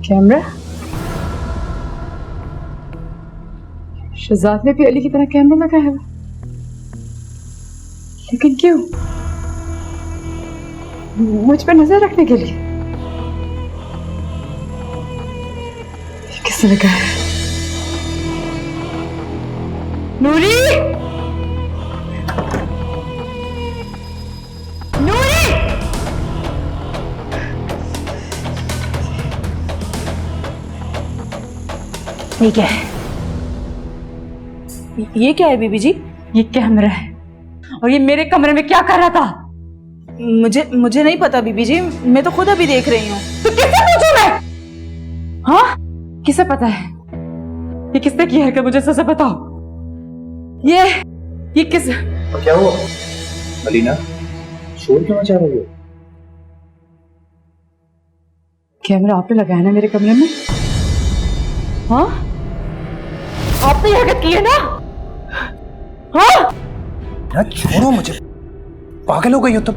Camera? Shahzad ने भी अली की तरह कैमरा लगाया है, लेकिन क्यों? मुझ पर नजर रखने के लिए? किसने लगाया है? नूरी! नूरी! ये क्या है? ये क्या है बीबी जी? ये कैमरा है, और ये मेरे कमरे में क्या कर रहा था? मुझे नहीं पता बीबी जी, मैं तो खुद अभी देख रही हूँ। तो किससे पूछूं मैं? हाँ, किसे पता है? ये किसने की हरकत, मुझे सच बताओ। ये किस? क्या हुआ अलीना, शोर क्यों मचा रही हो? कैमरा आपने लगाया ना मेरे कमरे में? हाँ, आपने ये हरकत की है ना? हाँ? ना छोड़ो मुझे, पागल हो गई हो तुम।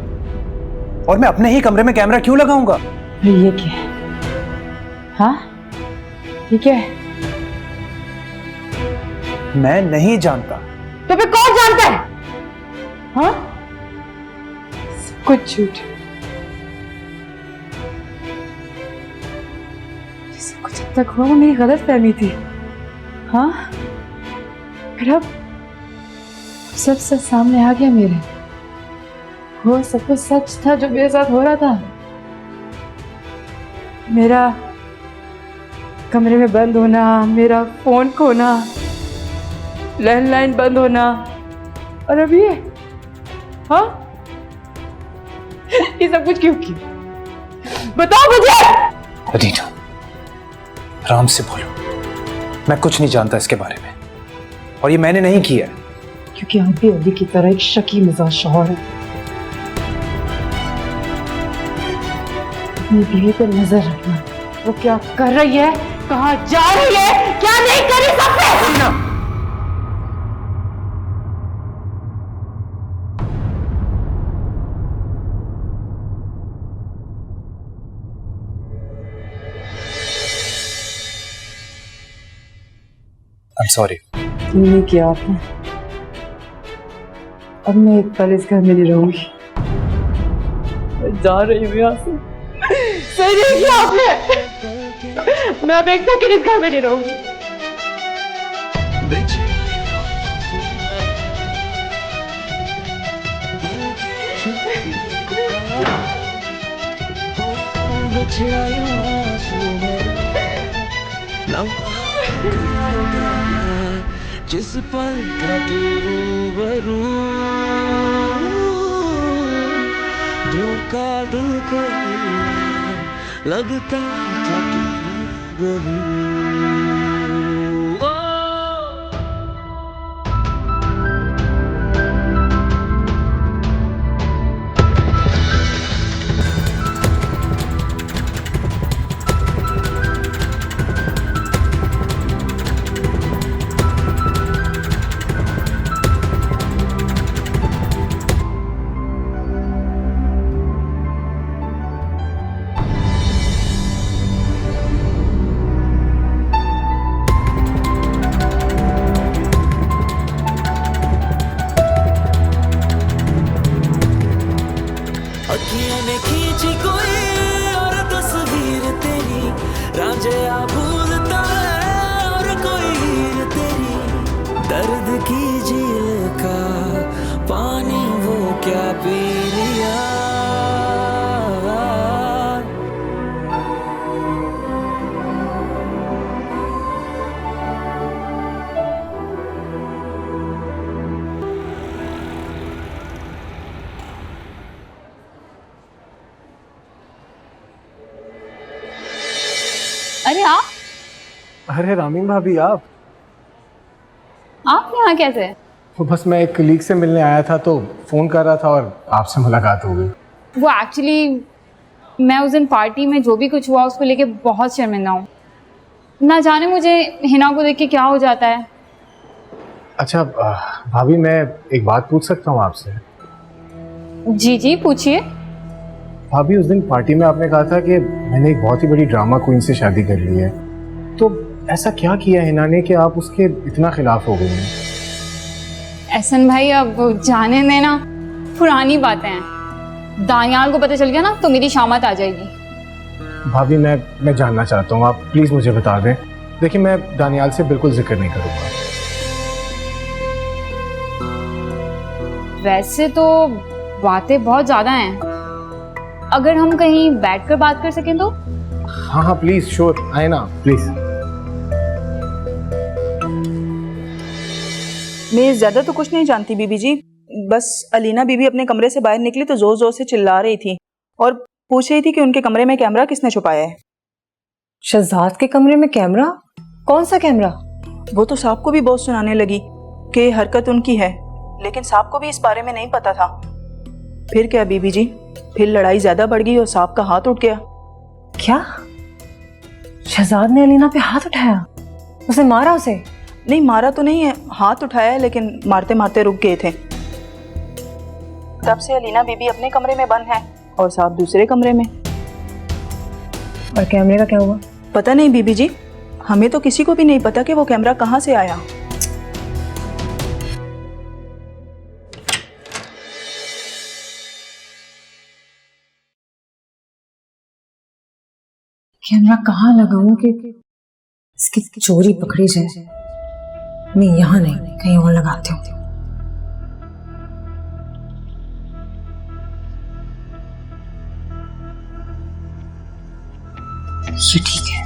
और मैं अपने ही कमरे में कैमरा क्यों लगाऊंगा? ये क्या है? हाँ, ये क्या है? मैं नहीं जानता। तो फिर कौन जानता है? हाँ, सब कुछ झूठ। सब कुछ अब तक हुआ वो मेरी गलत फहमी थी। हाँ, फिर अब सब सच सामने आ गया मेरे। वो सब कुछ सच था जो मेरे साथ हो रहा था। मेरा कमरे में बंद होना, मेरा फोन खोना, लैंडलाइन बंद होना, और अब ये, हाँ, ये सब कुछ क्यों किया? बताओ मुझे। अलीना, आराम से बोलो, मैं कुछ नहीं जानता इसके बारे में, और ये मैंने नहीं किया। क्योंकि आप भी अली की तरह एक शकी मिजाज शौहर है। अपनी बीवी पर नजर रखना, वो क्या कर रही है, कहाँ जा रही है, क्या नहीं कर रही, सब पे। I'm sorry। नहीं किया आपने। अब मैं एक पल इस घर में नहीं रहूंगी। मैं जा रही हूँ यहाँ से। सही नहीं किया आपने। मैं अब एक सेकंड इस घर में नहीं रहूंगी। जिस पल का तू रूबरू, धोखा दिल को लगता था तू रूबरू। अखियों ने खींची कोई और तस्वीर तेरी, रांझा भूलता है और कोई हीर तेरी। दर्द की झील का पानी वो क्या पी लिया। अरे आप अरे रामीन भाभी, आप यहाँ कैसे? तो बस मैं एक कलीग से मिलने आया था तो फ़ोन कर रहा था और आपसे मुलाकात हो गई। वो एक्चुअली मैं उस दिन पार्टी में जो भी कुछ हुआ उसको लेके बहुत शर्मिंदा हूँ। ना जाने मुझे हिना को देख के क्या हो जाता है। अच्छा भाभी, मैं एक बात पूछ सकता हूँ आपसे? जी जी पूछिए। भाभी उस दिन पार्टी में आपने कहा था कि मैंने एक बहुत ही बड़ी ड्रामा क्वीन से शादी कर ली है, तो ऐसा क्या किया हिना ने कि आप उसके इतना खिलाफ हो गई हैं? एहसन भाई अब जाने देना, पुरानी बातें हैं। दानियाल को पता चल गया ना तो मेरी शामत आ जाएगी। भाभी मैं जानना चाहता हूँ, आप प्लीज़ मुझे बता दें। देखिए मैं दानियाल से बिल्कुल जिक्र नहीं करूँगा। वैसे तो बातें बहुत ज़्यादा हैं, अगर हम कहीं बैठकर बात कर सकें तो। हाँ प्लीज़, श्योर, आए ना प्लीज़। मैं ज़्यादा तो कुछ नहीं जानती बीबी जी, बस अलीना बीबी अपने कमरे से बाहर निकली तो जोर जोर से चिल्ला रही थी और पूछ रही थी कि उनके कमरे में कैमरा किसने छुपाया है। शहजाद के कमरे में कैमरा? कौन सा कैमरा? वो तो साहब को भी बहुत सुनाने लगी कि हरकत उनकी है, लेकिन साहब को भी इस बारे में नहीं पता था। फिर क्या बीबी जी, फिर लड़ाई ज्यादा बढ़ गई और साहब का हाथ उठ गया। क्या? शहजाद ने अलीना पे हाथ उठाया? उसे मारा? उसे नहीं मारा तो नहीं है, हाथ उठाया है, लेकिन मारते मारते रुक गए थे। तब से अलीना बीबी अपने कमरे में बंद है और साहब दूसरे कमरे में। और कैमरे का क्या हुआ? पता नहीं बीबी जी, हमें तो किसी को भी नहीं पता कि वो कैमरा कहाँ से आया। कैमरा कहाँ लगाऊं कि इसकी चोरी पकड़ी जाए? नहीं, यहाँ नहीं, कहीं और लगाती हूँ। ये ठीक है।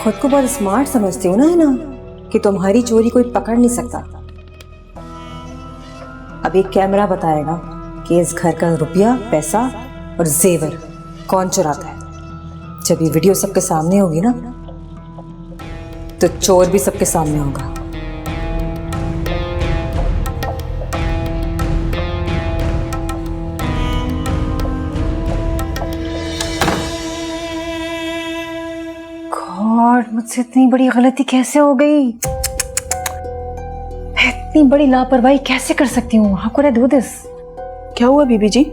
खुद को बहुत स्मार्ट समझती हो ना, है ना, कि तुम्हारी चोरी कोई पकड़ नहीं सकता। अब एक कैमरा बताएगा कि इस घर का रुपया, पैसा और जेवर कौन चुराता है। जब ये वीडियो सबके सामने होगी ना, तो चोर भी सबके सामने होगा। गॉड, मुझसे इतनी बड़ी गलती कैसे हो गई? मैं इतनी बड़ी लापरवाही कैसे कर सकती हूँ? How could I do this? क्या हुआ बीबी जी?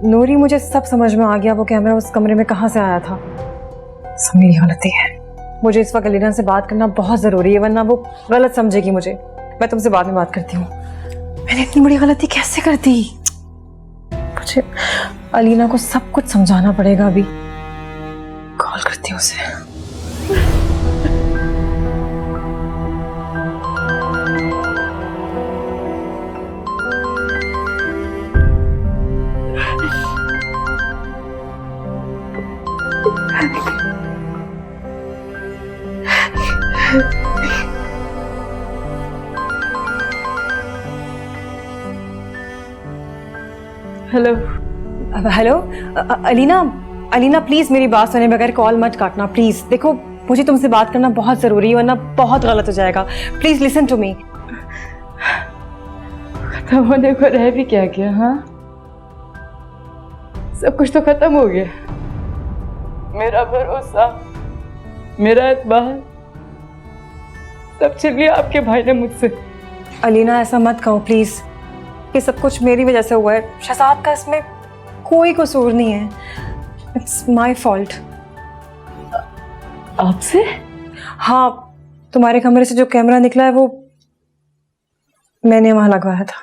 नूरी, मुझे सब समझ में आ गया। वो कैमरा उस कमरे में कहाँ से आया था। सब मेरी गलती है। मुझे इस वक्त अलीना से बात करना बहुत ज़रूरी है, वरना वो गलत समझेगी मुझे। मैं तुमसे बाद में बात करती हूँ। मैंने इतनी बड़ी गलती कैसे कर दी? मुझे अलीना को सब कुछ समझाना पड़ेगा। अभी कॉल करती हूँ उसे। Hello hello Alina, Alina please मेरी बात सुने बगैर कॉल मत काटना प्लीज। देखो, मुझे तुमसे बात करना बहुत जरूरी है, वरना बहुत गलत हो जाएगा। Please listen to me. खत्म होने को रह भी क्या गया? हाँ, सब कुछ तो खत्म हो गया। मेरा भरोसा, मेरा एतबार, सब छीन लिया आपके भाई ने मुझसे। अलीना ऐसा मत कहो प्लीज। ये सब कुछ मेरी वजह से हुआ है। शहजाद का इसमें कोई कसूर नहीं है। It's my fault. आपसे? हाँ, तुम्हारे कमरे से जो कैमरा निकला है वो मैंने वहां लगवाया था।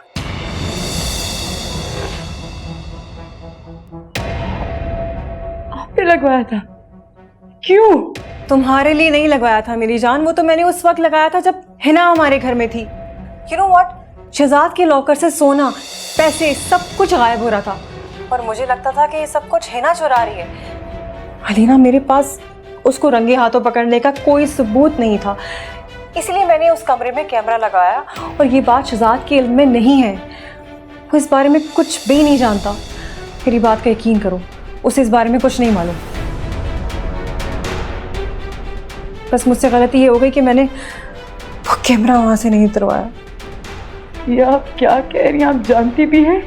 आपने लगवाया था? क्यों? तुम्हारे लिए नहीं लगवाया था मेरी जान, वो तो मैंने उस वक्त लगाया था जब हिना हमारे घर में थी। यू नो व्हाट, शहजाद के लॉकर से सोना, पैसे, सब कुछ गायब हो रहा था और मुझे लगता था कि ये सब कुछ हिना चुरा रही है। अलीना, मेरे पास उसको रंगे हाथों पकड़ने का कोई सबूत नहीं था, इसलिए मैंने उस कमरे में कैमरा लगाया। और ये बात शहजाद के इल्म में नहीं है, वो इस बारे में कुछ भी नहीं जानता। मेरी बात का यकीन करो, उसे इस बारे में कुछ नहीं मालूम। बस मुझसे गलती ये हो गई कि मैंने वो कैमरा वहां से नहीं उतरवाया। ये आप क्या कह रही हैं? आप जानती भी हैं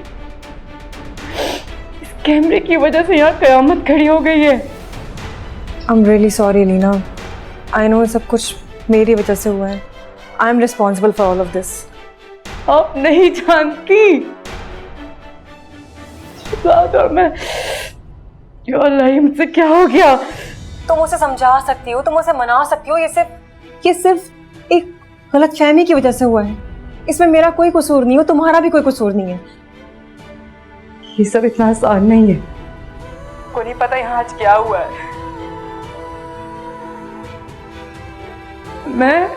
इस कैमरे की वजह से यहाँ कयामत खड़ी हो गई है। I am really sorry Leena, I know सब कुछ मेरी वजह से हुआ है। I am responsible for all of this. आप नहीं जानती और मैं, या अल्लाह, ये मुझसे क्या हो गया? तुम उसे समझा सकती हो, तुम उसे मना सकती हो, ये सिर्फ एक गलतफहमी की वजह से हुआ है। इसमें मेरा कोई कसूर नहीं है, तुम्हारा भी कोई कसूर नहीं है। ये सब इतना आसान नहीं है। को नहीं पता यहाँ आज क्या हुआ है। मैं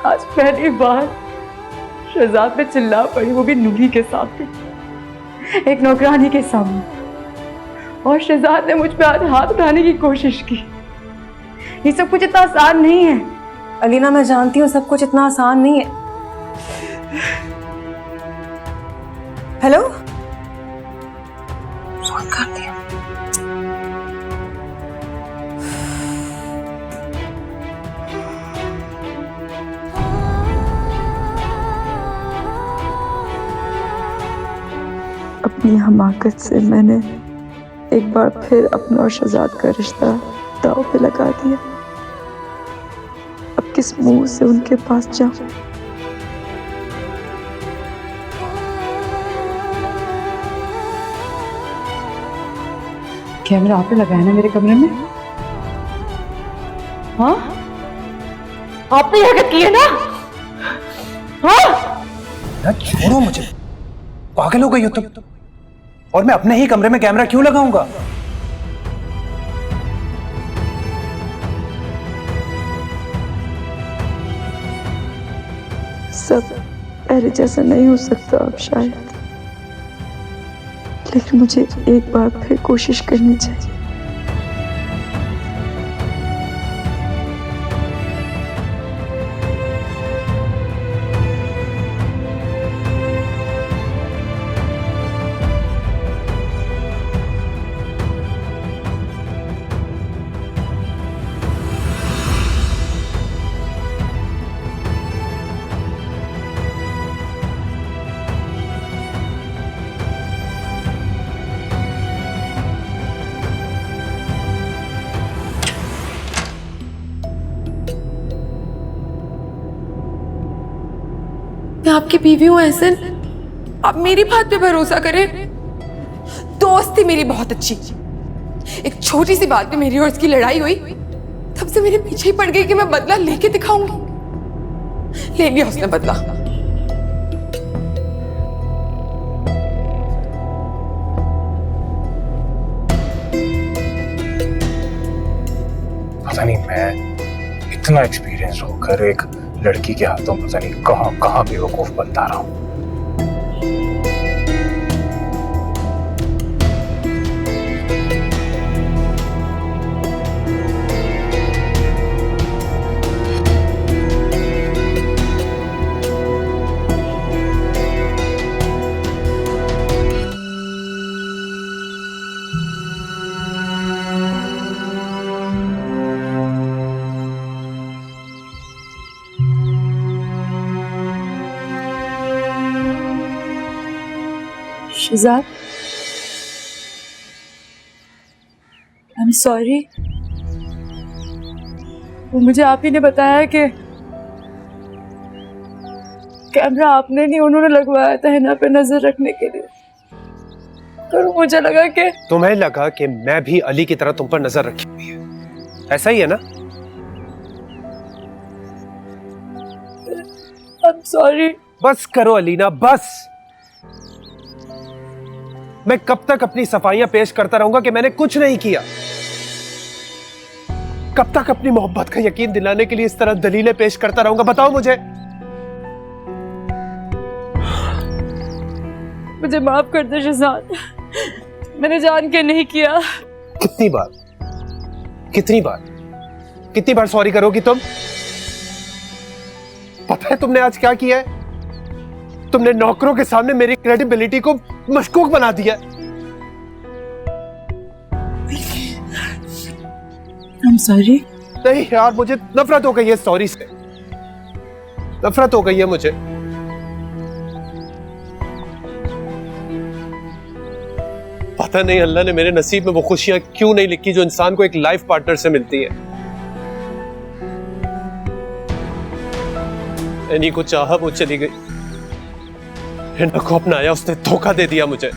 आज पहली बार शहजाद पे चिल्ला पड़ी, वो भी नूरी के सामने, एक नौकरानी के सामने, और शहजाद ने मुझ पे आज हाथ उठाने की कोशिश की। ये सब कुछ इतना आसान नहीं है। अलीना, मैं जानती हूँ सब कुछ इतना आसान नहीं है। हेलो, फोन कर दिया। अपनी हमाकत से मैंने एक बार फिर अपना और शहजाद का रिश्ता दांव पे लगा दिया। अब किस मुंह से उनके पास जाऊं? कैमरा आपने लगाया ना मेरे कमरे में? हाँ, आपने हरकत की है ना? हाँ, ना छोड़ो मुझे, पागल हो गई हो तुम। और मैं अपने ही कमरे में कैमरा क्यों लगाऊंगा? सब पहले जैसा नहीं हो सकता अब शायद, लेकिन मुझे एक बार फिर कोशिश करनी चाहिए। मैं आपकी बीवी हूँ एहसन, आप मेरी बात पे भरोसा करें। दोस्त थी मेरी बहुत अच्छी, एक छोटी सी बात पे मेरी और उसकी लड़ाई हुई, तब से मेरे पीछे ही पड़ गई कि मैं बदला लेके दिखाऊंगी। ले लिया उसने बदला। पता नहीं मैं इतना एक्सपीरियंस होकर एक लड़की के हाथों पता नहीं कहाँ कहाँ बेवकूफ बनता रहा हूँ। Shahzad, I am sorry. वो मुझे आप ही ने बताया कि कैमरा आपने नहीं उन्होंने लगवाया था हिना पे नजर रखने के लिए, और मुझे लगा कि तुम्हें लगा कि मैं भी अली की तरह तुम पर नजर रखी हुई है, ऐसा ही है ना? आई एम सॉरी। बस करो अलीना, बस। मैं कब तक अपनी सफाइयां पेश करता रहूंगा कि मैंने कुछ नहीं किया? कब तक अपनी मोहब्बत का यकीन दिलाने के लिए इस तरह दलीलें पेश करता रहूंगा? बताओ मुझे। मुझे माफ कर दे शहजाद, मैंने जान के नहीं किया। कितनी बार कितनी बार सॉरी करोगी तुम? पता है तुमने आज क्या किया है? तुमने नौकरों के सामने मेरी क्रेडिबिलिटी को मशकूक बना दिया। I'm sorry। नहीं यार, मुझे नफरत हो गई है सॉरी से, नफरत हो गई है मुझे। पता नहीं अल्लाह ने मेरे नसीब में वो खुशियां क्यों नहीं लिखी जो इंसान को एक लाइफ पार्टनर से मिलती है। एनी को चाहा, वो चली गई। हिना को अपनाया, उसने धोखा दे दिया मुझे।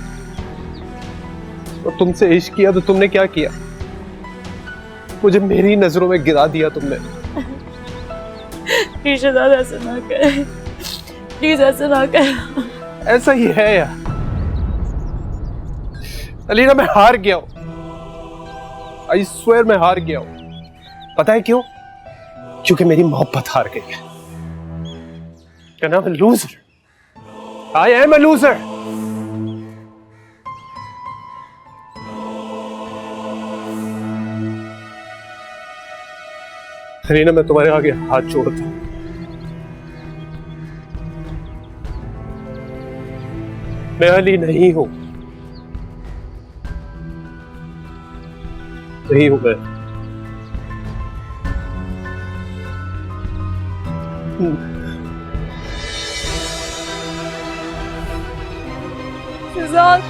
और तुमसे इश्क किया तो तुमने क्या किया? मुझे मेरी नजरों में गिरा दिया तुमने। शहजाद ऐसा ना कर, प्लीज ऐसा ना कर। ऐसा ही है यार अलीना, मैं हार गया हूं। आई स्वेयर मैं हार गया हूं। पता है क्यों? क्योंकि मेरी मोहब्बत हार गई है। क्या नाम है? Loser. I am a loser. Alina, मैं तुम्हारे आगे हाथ जोड़ता हूं। मैं अली नहीं हूं, नहीं हूं मैं। शहजाद,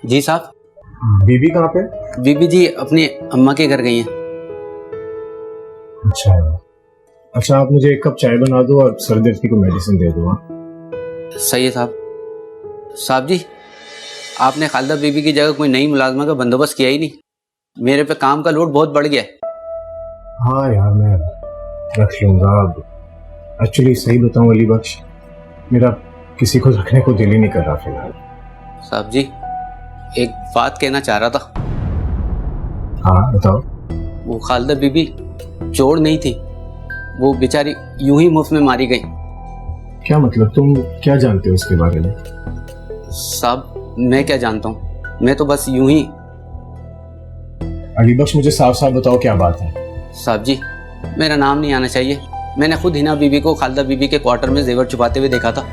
जी साहब। बीबी कहाँ पे? बीबी जी अपनी अम्मा के घर गई हैं। अच्छा अच्छा, आप मुझे एक कप चाय बना दो और सर दर्द की मेडिसिन दे दो। सही है साहब। साहब जी, आपने खालिदा बीबी की जगह कोई नई मुलाजमा का बंदोबस्त किया ही नहीं। मेरे पे काम का लोड बहुत बढ़ गया है। हाँ यार, मैं रख लूंगा। अब एक्चुअली सही बताऊं अली बख्श, मेरा किसी को रखने को दिल ही नहीं कर रहा फिलहाल। साहब जी, एक बात कहना चाह रहा था। हाँ बताओ। वो खालिदा बीबी चोर नहीं थी, वो बेचारी यूं ही मुफ्त में मारी गई। क्या मतलब? तुम क्या जानते हो इसके बारे में? साहब, मैं क्या जानता हूँ, मैं तो बस यूं ही। अली बख्श, मुझे साफ साफ बताओ क्या बात है। साहब जी, मेरा नाम नहीं आना चाहिए। मैंने खुद हिना बीबी को खालिदा बीबी के क्वार्टर में जेवर छुपाते हुए देखा था।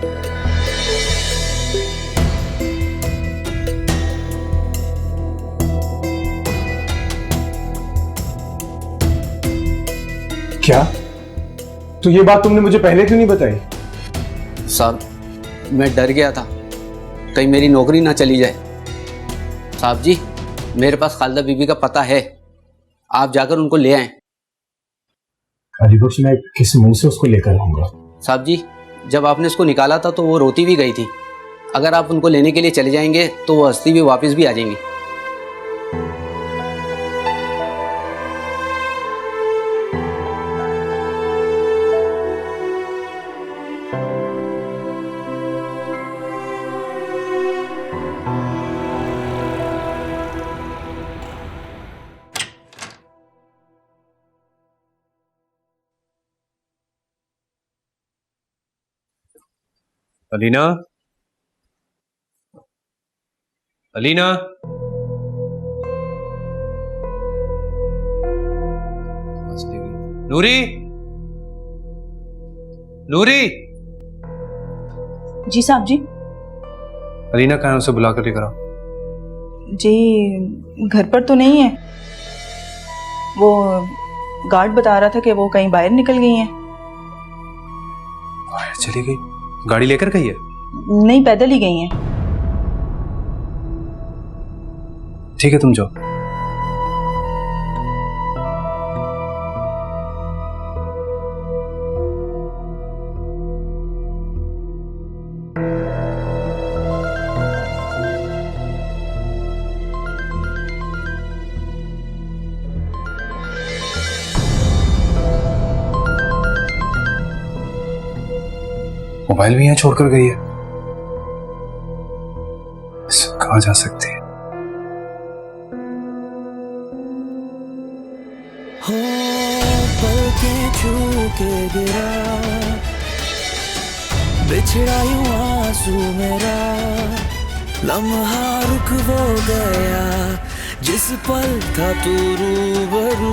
क्या? तो ये बात तुमने मुझे पहले क्यों नहीं बताई? साहब, मैं डर गया था कहीं मेरी नौकरी ना चली जाए। साहब जी, मेरे पास खालिदा बीबी का पता है, आप जाकर उनको ले आएं। अली बख्श, मैं किस मुंह से उसको लेकर आऊंगा? साहब जी, जब आपने उसको निकाला था तो वो रोती भी गई थी। अगर आप उनको लेने के लिए चले जाएंगे तो वो हंसती भी वापस भी आ जाएंगी। अलीना, अलीना, नूरी, नूरी। जी साहब जी। अलीना कहाँ है? उसे बुला कर लेकर आओ। जी घर पर तो नहीं है, वो गार्ड बता रहा था कि वो कहीं बाहर निकल गई हैं। बाहर चली गई? गाड़ी लेकर गई है? नहीं, पैदल ही गई हैं। ठीक है, तुम जाओ। मोबाइल भी यहाँ छोड़कर गई है। कहाँ जा सकती है? हो पलकें छू के गिरा, बिछड़ा यूं आंसू मेरा, लम्हा रुक वो गया जिस पल था तू रूबरू,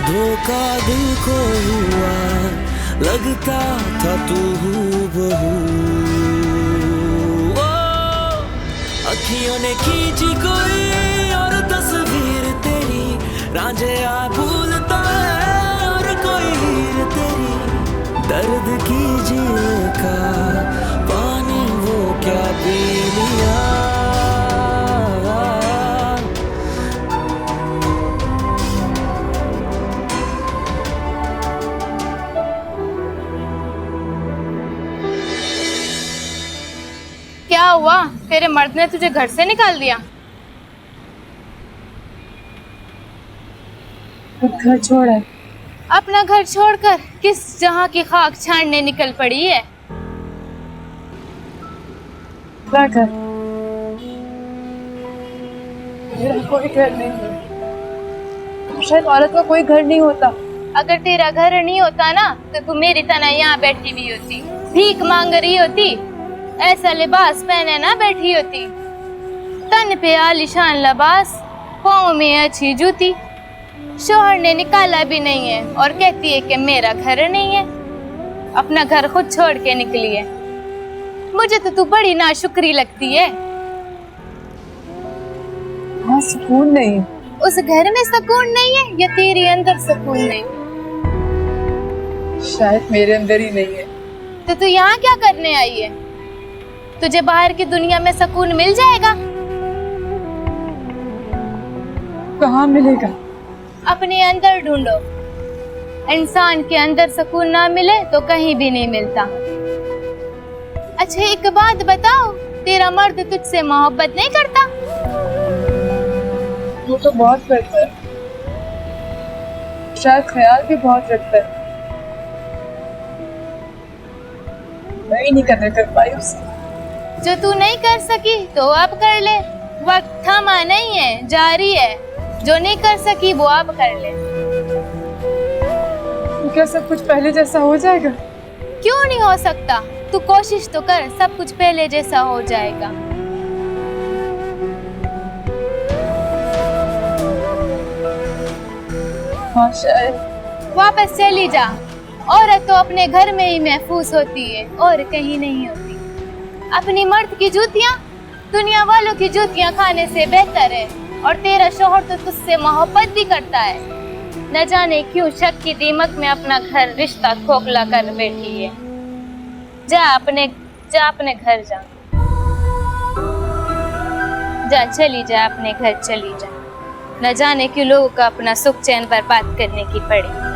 धोखा दिल को हुआ लगता था तू हूबहू। अखियों ने खींची कोई और तस्वीर तेरी, रांझे आ भूलता है और कोई हीर तेरी। दर्द कीजिए का पानी वो क्या पी लिया। क्या हुआ? तेरे मर्द ने तुझे घर से निकाल दिया? घर छोड़ा है। अपना घर छोड़कर किस जहां की खाक छानने निकल पड़ी है? क्या कर? मेरा कोई घर नहीं है। शायद औरत का कोई घर नहीं होता। अगर तेरा घर नहीं होता ना तो तू मेरी तरह यहाँ बैठी हुई होती, भीख मांग रही होती, ऐसा लिबास पहने ना बैठी होती। तन पे आलीशान लिबास, पाँव में अच्छी जूती। शोहर ने निकाला भी नहीं है और कहती है कि मेरा घर नहीं है। अपना घर खुद छोड़ के निकली है। मुझे तो तू बड़ी नाशुक्री लगती है। हाँ, सुकून नहीं है। उस घर में सुकून नहीं है या तेरे अंदर सुकून नहीं? शायद मेरे अंदर ही नहीं है। तो तू यहाँ क्या करने आई है? तुझे बाहर की दुनिया में सुकून मिल जाएगा? कहाँ मिलेगा? अपने अंदर ढूंढो। इंसान के अंदर सुकून ना मिले तो कहीं भी नहीं मिलता। अच्छा एक बात बताओ, तेरा मर्द तुझसे मोहब्बत नहीं करता? वो तो बहुत करता है, शायद ख्याल भी बहुत रखता है। मैं ही नहीं कर पाई उससे। जो तू नहीं कर सकी तो अब कर ले। वक्त थमा नहीं है, जारी है। जो नहीं कर सकी वो अब कर ले। क्या सब कुछ पहले जैसा हो जाएगा? क्यों नहीं हो सकता? तू कोशिश तो कर, सब कुछ पहले जैसा हो जाएगा। हाँ शायद। वापस चली जा। औरत तो अपने घर में ही महफूज होती है और कहीं नहीं होती। अपनी मर्द की जूतियाँ दुनिया वालों की जूतियाँ खाने से बेहतर है। और तेरा शोहर तो तुझसे मोहब्बत भी करता है। न जाने क्यों शक की दीमक में अपना घर रिश्ता खोखला कर बैठी है। जा अपने घर जा। जा चली जा अपने घर चली जा। न जाने क्यों लोगों का अपना सुख चैन बर्बाद करने की पड़ी।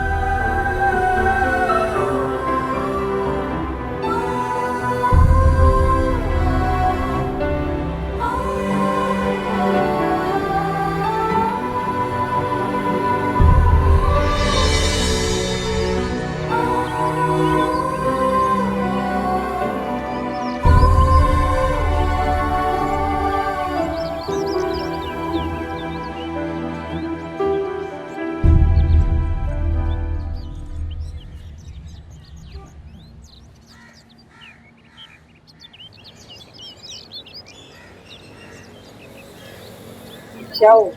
क्या हो?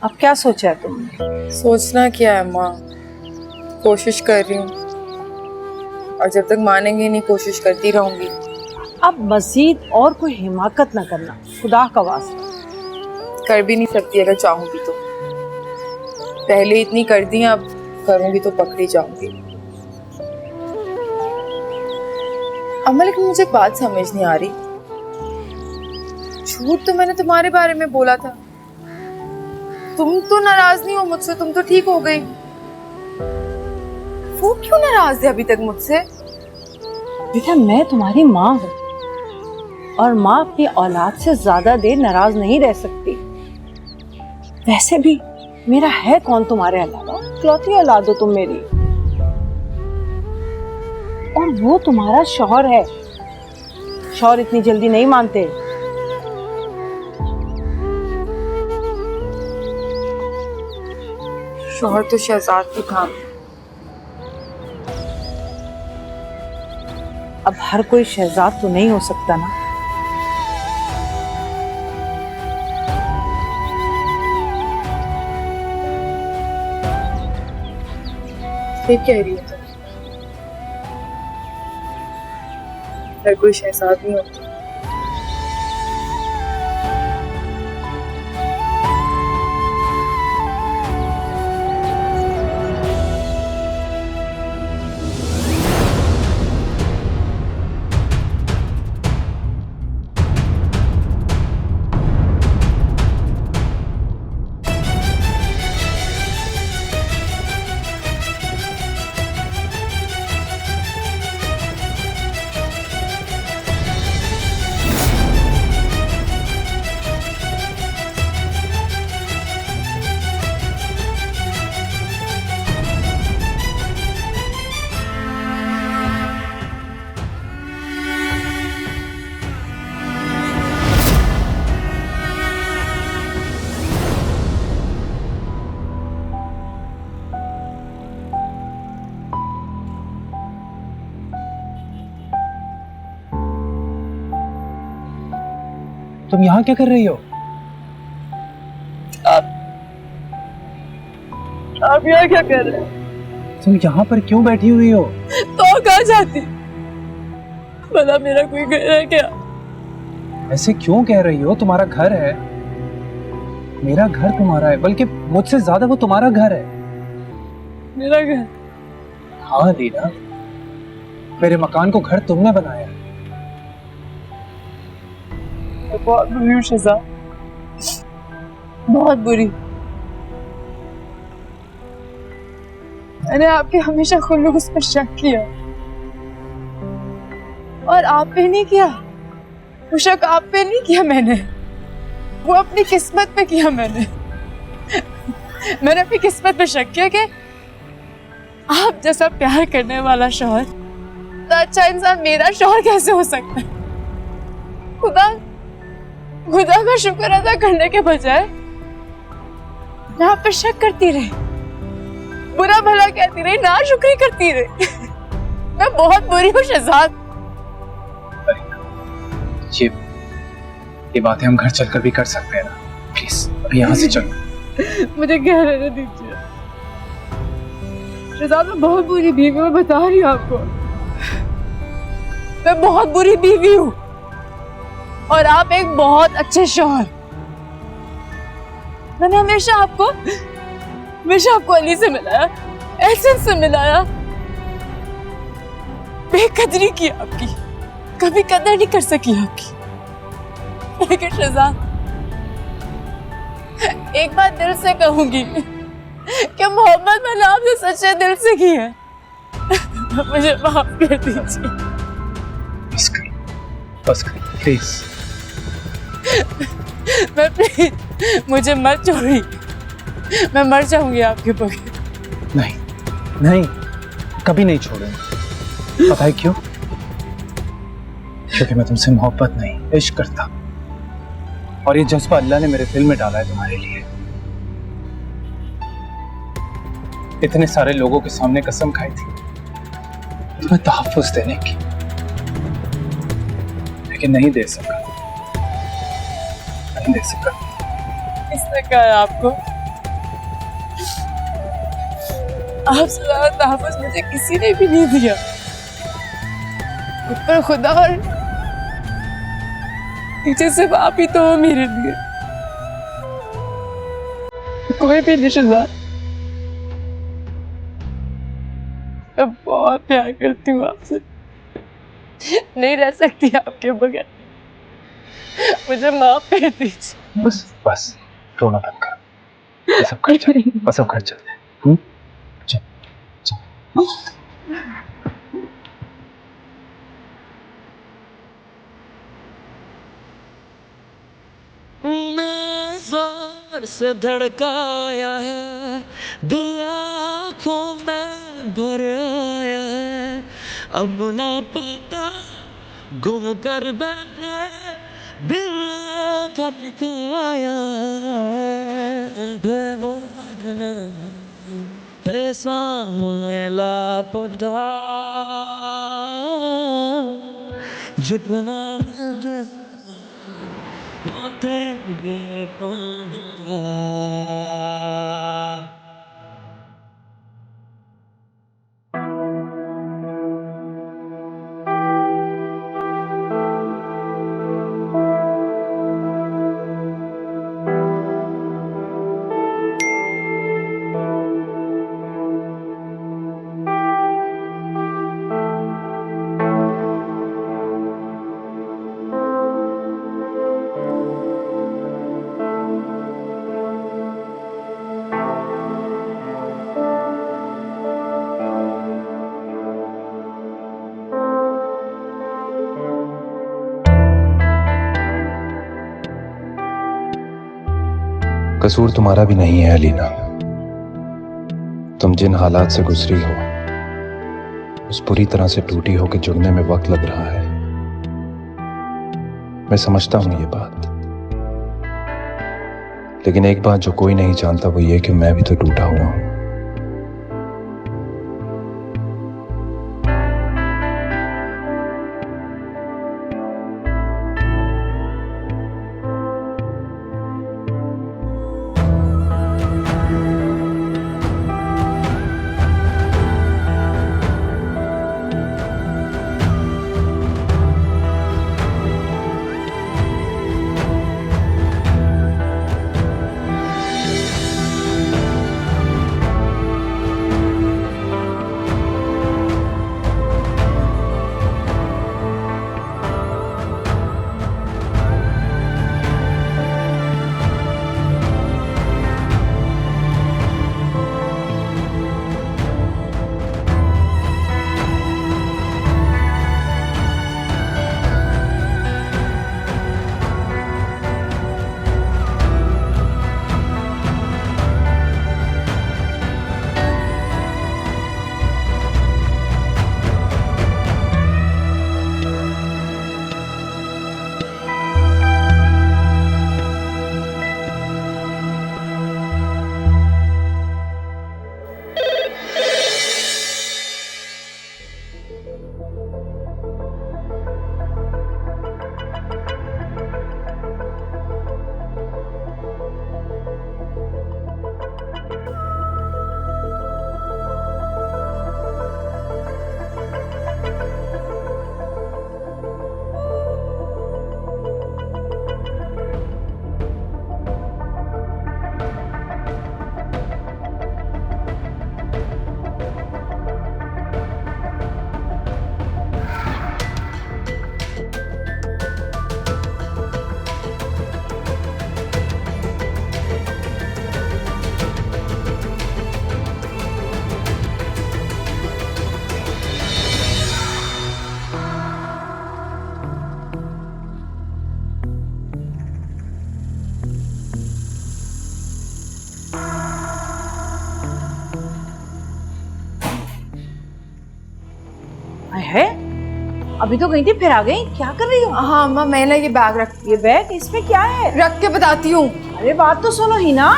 अब क्या सोचा है तुमने? सोचना क्या है माँ, कोशिश कर रही हूँ और जब तक मानेंगे नहीं कोशिश करती रहूंगी। अब मजीद और कोई हिमाकत ना करना, खुदा का वास्ता। कर भी नहीं सकती अगर चाहूंगी तो। पहले इतनी कर दी, अब करूंगी तो पकड़ी जाऊंगी। अम्मा लेकिन मुझे एक बात समझ नहीं आ रही। झूठ तो मैंने तुम्हारे बारे में बोला था। तुम तो नाराज नहीं हो मुझसे, तुम तो ठीक हो गई। वो क्यों नाराज है अभी तक मुझसे? बेटा मैं तुम्हारी माँ हूँ और माँ अपनी औलाद से ज्यादा देर नाराज नहीं रह सकती। वैसे भी मेरा है कौन तुम्हारे अलावा? इकलौती औलाद हो तुम मेरी, और वो तुम्हारा शौहर है। शौहर इतनी जल्दी नहीं मानते। शौहर तो शहजाद की था, अब हर कोई शहजाद तो नहीं हो सकता ना। ठीक कह रही है तुम। हर कोई शहजाद नहीं होता। तुम यहाँ क्या कर रही हो? आप यहाँ क्या कर रहे हो? तुम यहाँ पर क्यों बैठी हुई हो? तो कहाँ जाती? भला मेरा कोई घर है क्या? ऐसे क्यों कह रही हो? तुम्हारा घर है, मेरा घर तुम्हारा है, बल्कि मुझसे ज्यादा वो तुम्हारा घर है। मेरा घर? हाँ रीना, मेरे मकान को घर तुमने बनाया। मैं बहुत बुरी हूँ शहजाद, बहुत बुरी। मैंने आपके हमेशा खुलूस पर शक किया और आप पे नहीं किया। वो शक आप पे नहीं किया मैंने, वो अपनी किस्मत पे किया मैंने। मैंने अपनी किस्मत पे शक किया कि आप जैसा प्यार करने वाला शौहर, तो अच्छा इंसान मेरा शौहर कैसे हो सकता है। खुदा का शुक्र अदा करने के बजाय मैं आप पे शक करती रही, बुरा भला कहती रही, नाशुक्री करती रही। मैं बहुत बुरी हूँ शहजाद। ये बातें हम घर चलकर भी कर सकते हैं ना? प्लीज अभी यहाँ से चलो। मुझे कह रहने दीजिए शहजाद, मैं बहुत बुरी बीवी हूँ, मैं बता रही हूँ आपको। मैं बहुत बुरी बीवी हूँ और आप एक बहुत अच्छे शौहर। मैंने हमेशा आपको अली से मिलाया, एहसन से मिलाया, बेकदरी की आपकी, कभी कदर नहीं कर सकी आपकी। लेकिन शहजाद, एक बात दिल से कहूंगी कि मोहब्बत मैंने आपसे सच्चे दिल से की है। मुझे माफ कर दीजिए। बस कर प्लीज। मैं प्लीज, मुझे मत छोड़िए, मैं मर जाऊंगी आपके बगैर। नहीं नहीं, कभी नहीं छोड़ूंगा। पता है क्यों? क्योंकि मैं तुमसे मोहब्बत नहीं, इश्क करता हूं। और ये जज्बा अल्लाह ने मेरे दिल में डाला है तुम्हारे लिए। इतने सारे लोगों के सामने कसम खाई थी तुम्हें तहफ्फुज़ देने की, लेकिन नहीं दे सका, नहीं दे सका। किसने कहा आपको? आपसे ज्यादा तहफ्फुज़ मुझे किसी ने भी नहीं दिया। ऊपर खुदा और नीचे सिर्फ आप ही तो हो मेरे लिए, कोई भी नहीं शहजाद। मैं बहुत प्यार करती हूँ आपसे, नहीं रह सकती आपके बगैर। मुझे माफ कर दीजिए। बस बस रोना बंद कर, ये सब घर चल, बस सब घर चलते हैं। चल चल। मैं जोर से धड़काया है, दिल आँखों में भर आया है, अब ना पता गुम कर बैठे दिल भटकाया है, सामने लापता। जितना कसूर तुम्हारा भी नहीं है अलीना। तुम जिन हालात से गुजरी हो, उस पूरी तरह से टूटी हो कि जुड़ने में वक्त लग रहा है। मैं समझता हूं ये बात, लेकिन एक बात जो कोई नहीं जानता वो ये कि मैं भी तो टूटा हुआ हूं। है अभी तो गई थी फिर आ गई, क्या कर रही हो? हाँ अम्मा, मैंने ये बैग रख, ये बैग इसमें क्या है? रख के बताती हूँ। अरे बात तो सुनो ही ना।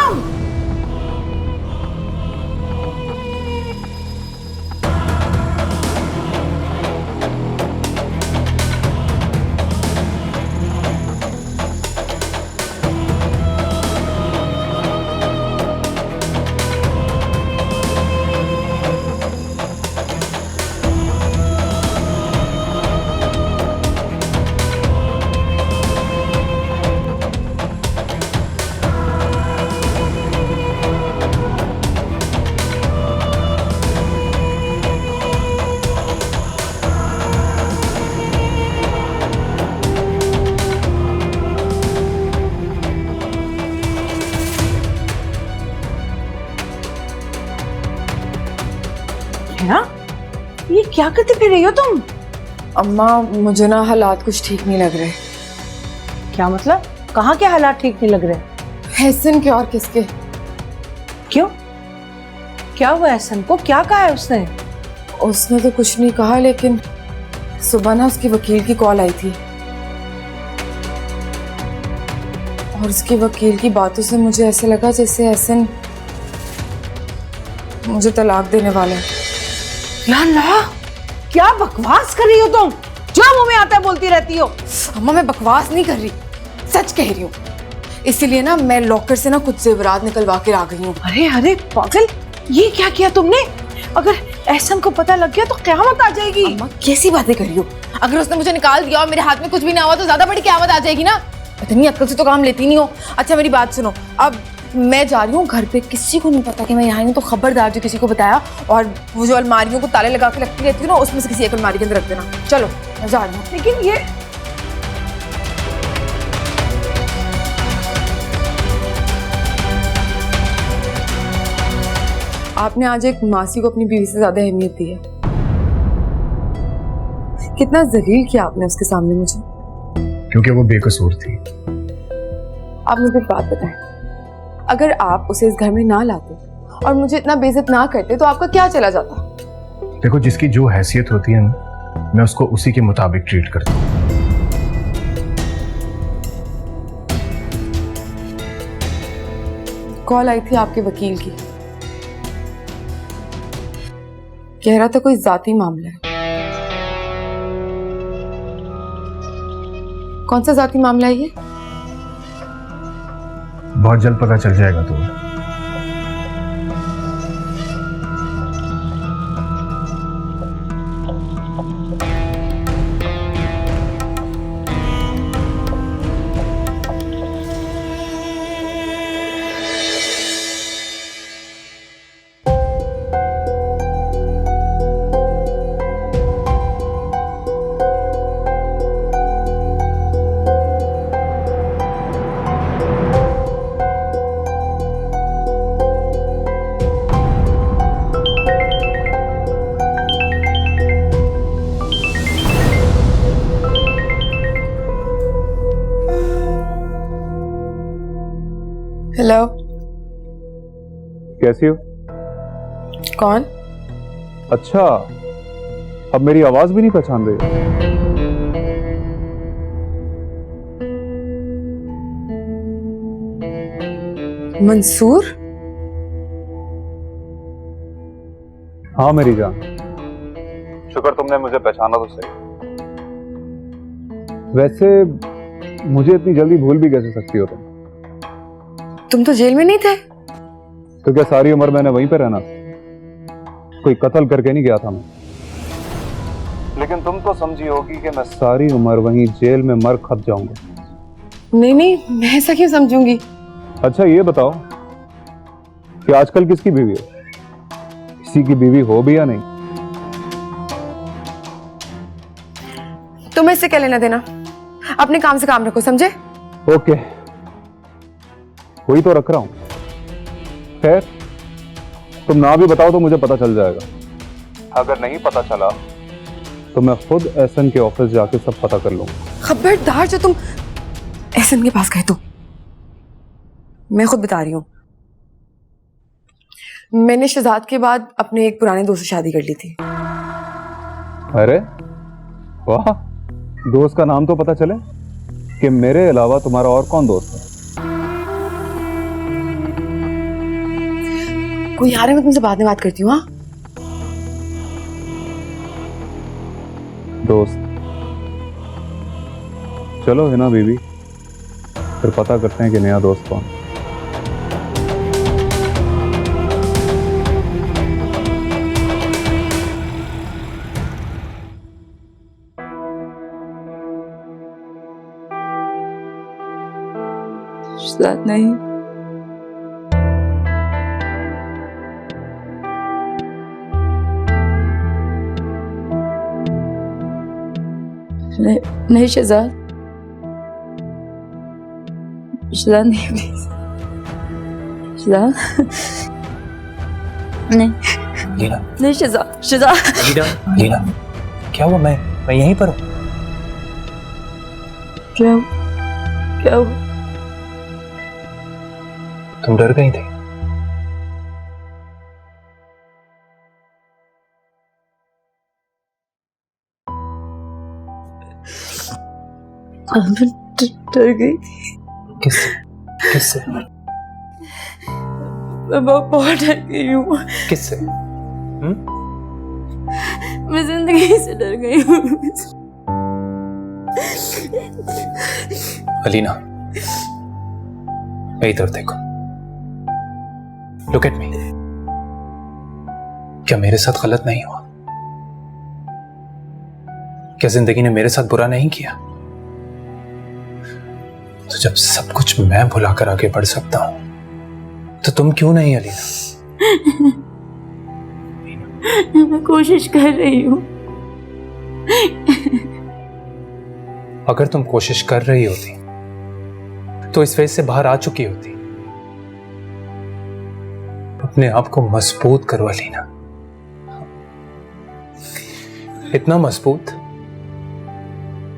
ये क्या करते फिर रही हो तुम? अम्मा मुझे ना हालात कुछ ठीक नहीं लग रहे। क्या मतलब? कहाँ के हालात ठीक नहीं लग रहे? हसन के और किसके? क्यों, क्या हुआ हसन को? क्या कहा है उसने? उसने तो कुछ नहीं कहा, लेकिन सुबह ना उसकी वकील की कॉल आई थी और उसके वकील की बातों से मुझे ऐसे लगा जैसे हसन मुझे तलाक देने वाला है। या अल्लाह, क्या बकवास कर रही हो तुम? जो मुंह में आता है बोलती रहती हो? अम्मा मैं बकवास नहीं कर रही, सच कह रही हूँ। इसीलिए ना मैं लॉकर से ना कुछ जेवरात निकलवा के आ गई हूँ। अरे अरे पागल, ये क्या किया तुमने? अगर एहसन को पता लग गया तो क़यामत आ जाएगी। अम्मा कैसी बातें कर रही हो? अगर उसने मुझे निकाल दिया और मेरे हाथ में कुछ भी ना हुआ तो ज्यादा बड़ी क़यामत आ जाएगी ना। इतनी अक्ल से तो काम लेती नहीं हो। अच्छा मेरी बात सुनो, अब मैं जा रही हूँ घर पे, किसी को नहीं पता कि मैं यहाँ आई हूँ, तो खबरदार जो किसी को बताया, और वो जो अलमारियों को ताले लगा के रखती रहती हूँ ना, उसमें से किसी एक अलमारी के अंदर रख देना। चलो मैं जा रही हूँ। लेकिन ये आपने आज एक मासी को अपनी बीवी से ज्यादा अहमियत दी है। कितना जलील किया आपने उसके सामने मुझे। क्योंकि वो बेकसूर थी। आप मुझे एक बात बताएं, अगर आप उसे इस घर में ना लाते और मुझे इतना बेइज्जत ना करते तो आपका क्या चला जाता? देखो, जिसकी जो हैसियत होती है ना, मैं उसको उसी के मुताबिक ट्रीट करता हूँ। कॉल आई थी आपके वकील की, कह रहा था कोई जाती मामला है। कौन सा जाती मामला है ये? बहुत जल्द पता चल जाएगा तुम्हें। हेलो, कैसी हो? कौन? अच्छा, अब मेरी आवाज भी नहीं पहचान रही? मंसूर? हाँ मेरी जान, शुक्र तुमने मुझे पहचाना तो सही। वैसे मुझे इतनी जल्दी भूल भी कैसे सकती हो तुम तो जेल में नहीं थे? तो क्या सारी उम्र मैंने वहीं पे रहना? कोई कत्ल करके नहीं गया था मैं। लेकिन तुम तो समझी होगी कि मैं सारी उम्र वहीं जेल में मर खप जाऊंगा। नहीं नहीं, मैं ऐसा क्यों समझूंगी? अच्छा ये बताओ कि आजकल किसकी बीवी हो? किसी की बीवी हो भी या नहीं? तुम्हें इससे क्या लेना देना? अपने काम से काम रखो, समझे? ओके, वही तो रख रहा हूं। खैर, तुम ना भी बताओ तो मुझे पता चल जाएगा। अगर नहीं पता चला तो मैं खुद एहसन के ऑफिस जाके सब पता कर लूंगा। खबरदार जो तुम एहसन के पास गए तो। मैं खुद बता रही हूँ, मैंने शहजाद के बाद अपने एक पुराने दोस्त से शादी कर ली थी। अरे वाह, दोस्त का नाम तो पता चले कि मेरे अलावा तुम्हारा और कौन दोस्त है? कोई आ रहा है, मैं तुमसे बाद में बात करती हूँ। हाँ दोस्त, चलो है ना बीबी, फिर पता करते हैं कि नया दोस्त कौन। नहीं, नहीं शहजाद, शहजाद नहीं, प्लीज शहजाद, नहीं लीना, नहीं शहजाद, शहजाद। लीना, लीना, क्या हुआ? मैं यहीं पर हूँ। क्या क्या हुआ? तुम डर गई थी? डर गई थी। किससे? किससे? मैं बहुत डर गई हूँ। किससे? मैं जिंदगी से डर गई हूँ। अलीना, मेरी तरफ देखो। Look at me. क्या मेरे साथ गलत नहीं हुआ? क्या जिंदगी ने मेरे साथ बुरा नहीं किया? तो जब सब कुछ मैं भुलाकर आगे बढ़ सकता हूं, तो तुम क्यों नहीं अलीना? मैं कोशिश कर रही हूँ। अगर तुम कोशिश कर रही होती तो इस फेज से बाहर आ चुकी होती। अपने आप को मजबूत करो अलीना, इतना मजबूत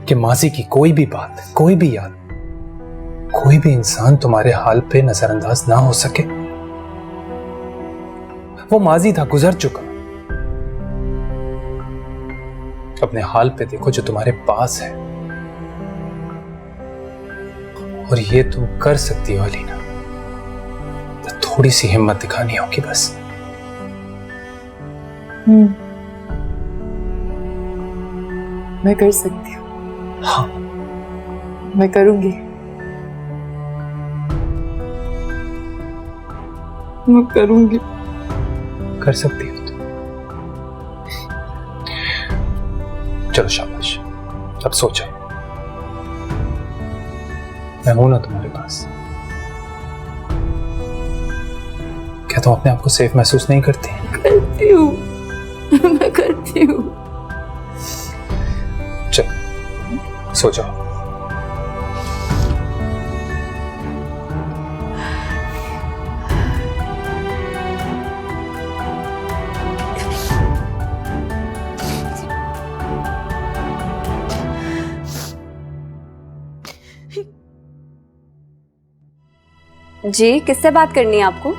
कि माजी की कोई भी बात, कोई भी याद, कोई भी इंसान तुम्हारे हाल पे नजरअंदाज ना हो सके। वो माजी था, गुजर चुका। अपने हाल पे देखो जो तुम्हारे पास है, और ये तुम कर सकती हो अलीना। तो थोड़ी सी हिम्मत दिखानी होगी बस। मैं कर सकती हूँ। हाँ, मैं करूंगी। मैं करूंगी। कर सकती हो तुम। चलो शाबाश, अब सोचो। मैं हूं ना तुम्हारे पास। क्या तुम अपने आप को सेफ महसूस नहीं करती? करती हूँ, मैं करती हूँ। चलो सो जाओ। जी, किससे बात करनी है आपको?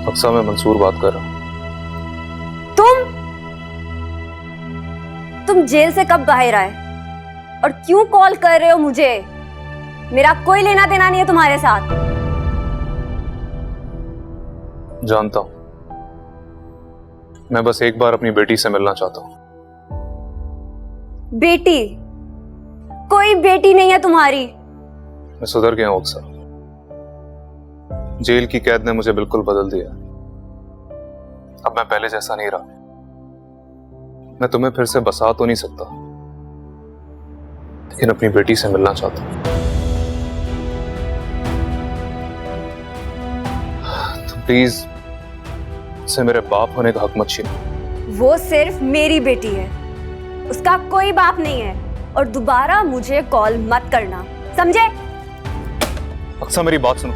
अक्सा, मैं मंसूर बात कर रहा हूँ। तुम जेल से कब बाहर आए और क्यों कॉल कर रहे हो मुझे? मेरा कोई लेना देना नहीं है तुम्हारे साथ। जानता हूं, मैं बस एक बार अपनी बेटी से मिलना चाहता हूं। बेटी? कोई बेटी नहीं है तुम्हारी। मैं सुधर गया हूं अक्सा। जेल की कैद ने मुझे बिल्कुल बदल दिया। अब मैं पहले जैसा नहीं रहा। मैं तुम्हें फिर से बसा तो नहीं सकता, लेकिन अपनी बेटी से मिलना चाहता हूं। तो प्लीज उसे मेरे बाप होने का हक मत छीनो। वो सिर्फ मेरी बेटी है, उसका कोई बाप नहीं है। और दोबारा मुझे कॉल मत करना, समझे? अक्सा, मेरी बात सुनो।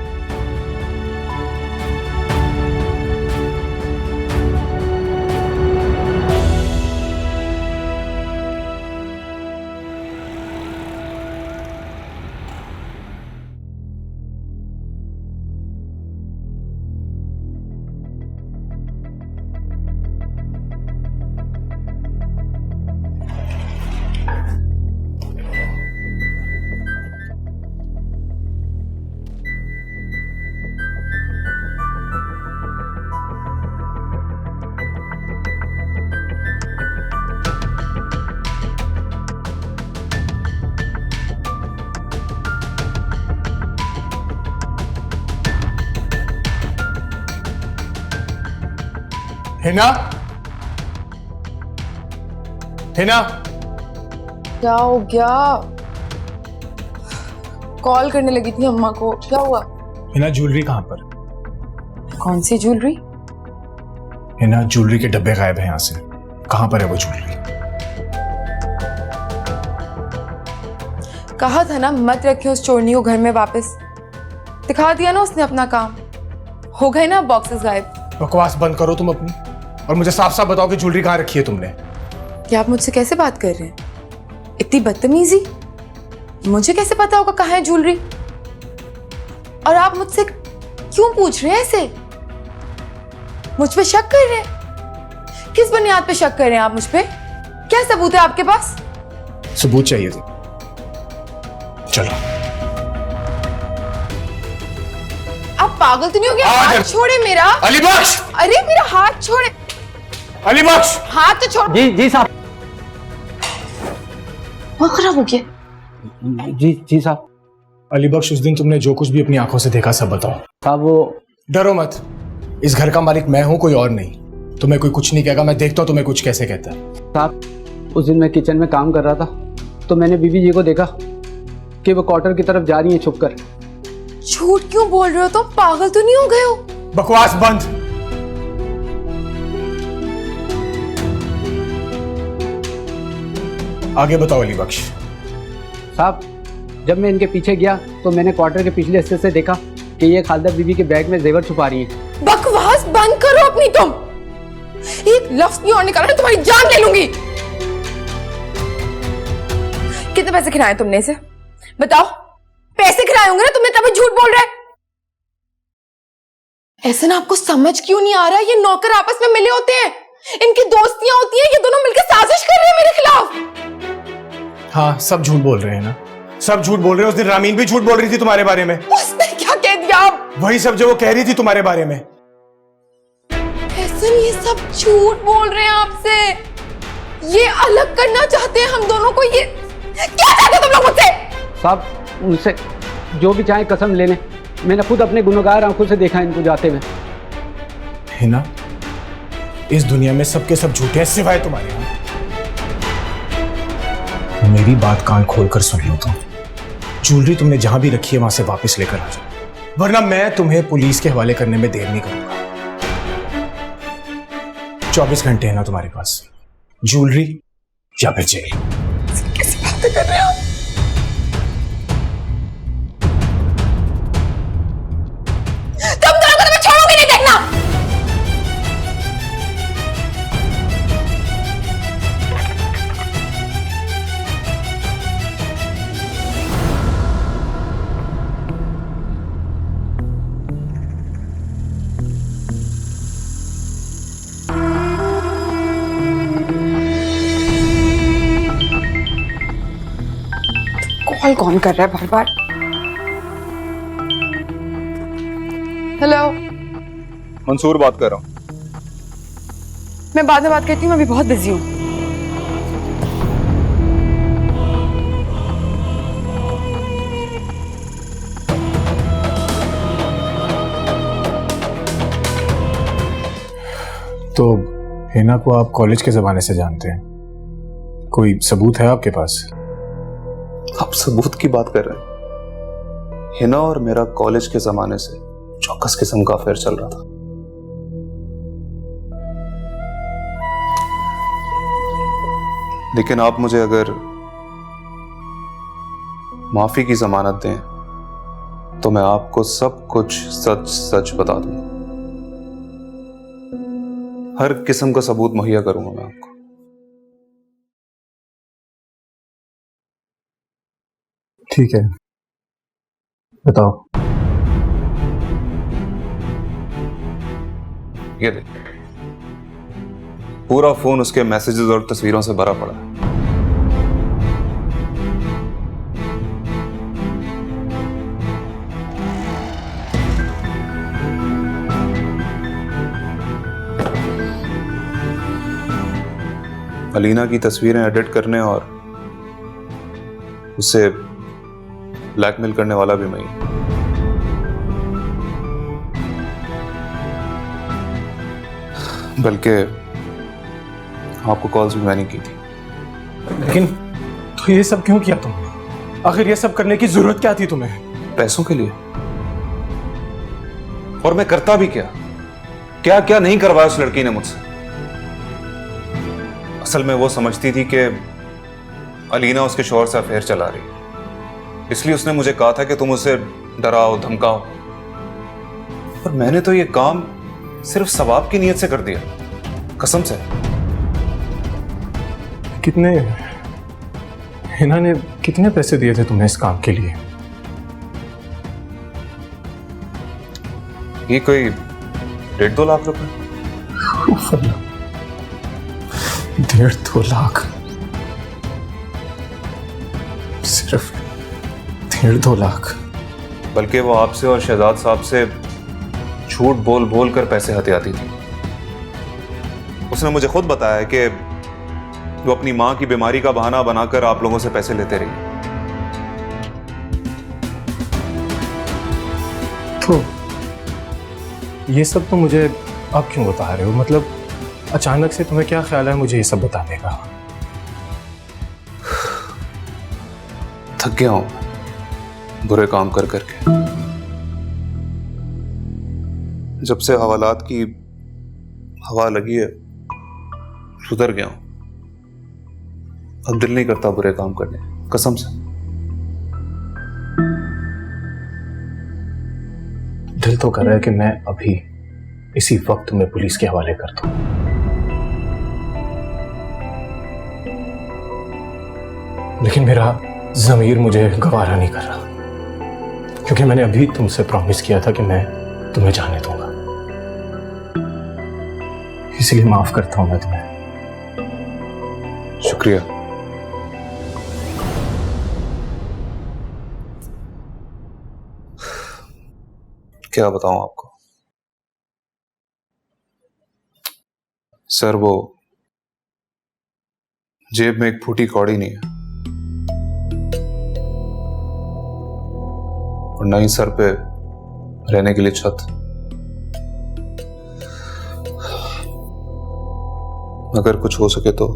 हिना, हिना, क्या हो गया? कॉल करने लगी थी अम्मा को, क्या हुआ? हिना, ज्वेलरी कहाँ पर? कौन सी ज्वेलरी? हिना, ज्वेलरी के डब्बे गायब हैं यहाँ से। कहाँ पर है वो ज्वेलरी? कहा था ना मत रखे उस चोरनी को घर में वापस। दिखा दिया ना उसने अपना काम। हो गए ना बॉक्सेस गायब। बकवास बंद करो तुम अपनी, और मुझे साफ साफ बताओ कि ज्वेलरी कहाँ रखी है तुमने। क्या आप मुझसे कैसे बात कर रहे हैं? इतनी बदतमीजी? मुझे कैसे पता होगा कहाँ है ज्वेलरी? और आप मुझसे क्यों पूछ रहे हैं ऐसे? मुझ पे शक कर रहे हैं? किस बुनियाद पे शक कर रहे हैं आप मुझ पे? क्या सबूत है आपके पास? सबूत चाहिए थे। चलो। आप पागल तो नहीं हो गए? हाथ छोड़े मेरा। अली बख्श! अरे मेरा हाथ छोड़े। अली बख्श! हाथ तो छोड़। जी साहब। वो खराब हो गया। जी साहब। अली बख्श, उस दिन तुमने जो कुछ भी अपनी आंखों से देखा सब बताओ। साहब वो डरो मत, इस घर का मालिक मैं हूं, कोई और नहीं। तुम्हें कोई कुछ नहीं कहेगा, मैं देखता हूं तुम्हें कुछ कैसे कहता है। साहब उस दिन मैं किचन में काम कर रहा था तो मैंने बीबी जी को देखा कि वो क्वार्टर की तरफ जा रही है छुप कर। झूठ क्यों बोल रहे हो? तुम पागल तो नहीं हो गए हो? बकवास बंद। आगे बताओ अली बख्श। साहब जब मैं इनके पीछे गया तो मैंने क्वार्टर के पिछले हिस्से से देखा कि ये खालदा बीबी के बैग में जेवर छुपा रही है। बकवास बंद करो अपनी। तुम एक लफ्ज नहीं और निकाला तो तुम्हारी जान ले लूंगी। कितने पैसे खिलाए तुमने इसे? बताओ। पैसे खिलाए होंगे ना तुमने, तभी झूठ बोल रहे। ऐसा ना आपको समझ क्यों नहीं आ रहा? ये नौकर आपस में मिले होते हैं, इनकी दोस्तियां होती हैं, ये दोनों मिलकर साजिश कर रहे हैं मेरे खिलाफ। हाँ सब झूठ बोल रहे हैं ना, सब झूठ बोल रहे हैं। उस दिन रामीन भी झूठ बोल रही थी तुम्हारे बारे में। उसने क्या कह दिया? वही सब जो वो कह रही थी तुम्हारे बारे में। ऐसा ये सब झूठ बोल रहे हैं आपसे। ये अलग करना चाहते हैं हम दोनों को। ये क्या चाहते हो तुम लोग मुझसे? साहब उनसे जो भी चाहे कसम ले लें, मैंने खुद अपने गुनहगार आंखों से देखा इनको जाते हुए। है ना, इस दुनिया में सबके सब झूठे हैं सिवाय तुम्हारे। मेरी बात कान खोलकर सुन लो तुम। ज्वेलरी तुमने जहां भी रखी है वहां से वापस लेकर आ जाओ, वरना मैं तुम्हें पुलिस के हवाले करने में देर नहीं करूंगा। 24 घंटे है ना तुम्हारे पास, ज्वेलरी या फिर जेल। कैसी बातें कर रहे हो आप? तुम दोनों को तो मैं छोड़ूंगी नहीं, देखना। कॉल कौन कर रहा है बार बार? हेलो, मंसूर बात कर रहा हूँ। मैं बाद में बात करती हूँ, मैं अभी बहुत बिजी हूँ। तो हिना को आप कॉलेज के जमाने से जानते हैं, कोई सबूत है आपके पास? आप सबूत की बात कर रहे हैं? हिना और मेरा कॉलेज के जमाने से चौकस किस्म का अफेयर चल रहा था। लेकिन आप मुझे अगर माफी की जमानत दें तो मैं आपको सब कुछ सच सच बता दूंगा। हर किस्म का सबूत मुहैया करूंगा मैं आपको। ठीक है, बताओ। ये देख, पूरा फोन उसके मैसेजेस और तस्वीरों से भरा पड़ा है। अलीना की तस्वीरें एडिट करने और उसे ब्लैकमेल करने वाला भी मैं ही। बल्कि आपको कॉल्स भी मैंने की थी। लेकिन तो ये सब क्यों किया तुमने? आखिर ये सब करने की जरूरत क्या थी तुम्हें? पैसों के लिए। और मैं करता भी क्या क्या क्या नहीं करवाया उस लड़की ने मुझसे। असल में वो समझती थी कि अलीना उसके शौहर से अफेयर चला रही, इसलिए उसने मुझे कहा था कि तुम उसे डराओ धमकाओ। और मैंने तो ये काम सिर्फ सवाब की नीयत से कर दिया, कसम से। कितने, हिना ने कितने पैसे दिए थे तुम्हें इस काम के लिए? ये कोई 1.5-2 लाख रुपए। 1.5-2 लाख? सिर्फ 1.5-2 लाख? बल्कि वो आपसे और शहजाद साहब से झूठ बोल बोल कर पैसे हथियाती थी। उसने मुझे खुद बताया कि वो अपनी मां की बीमारी का बहाना बनाकर आप लोगों से पैसे लेते रही। तो ये सब तो मुझे अब क्यों बता रहे हो? मतलब अचानक से तुम्हें क्या ख्याल है मुझे ये सब बताने का? थक गया हूं बुरे काम कर करके। जब से हवालात की हवा लगी है सुधर गया हूं। अब दिल नहीं करता बुरे काम करने, कसम से। दिल तो कर रहा है कि मैं अभी इसी वक्त तुम्हें पुलिस के हवाले कर दूं, लेकिन मेरा ज़मीर मुझे गवारा नहीं कर रहा, क्योंकि मैंने अभी तुमसे प्रॉमिस किया था कि मैं तुम्हें जाने दूंगा। इसलिए माफ करता हूं मैं तुम्हें। शुक्रिया। क्या बताऊं आपको सर, वो जेब में एक फूटी कौड़ी नहीं है और ना ही सर पे रहने के लिए छत। अगर कुछ हो सके तो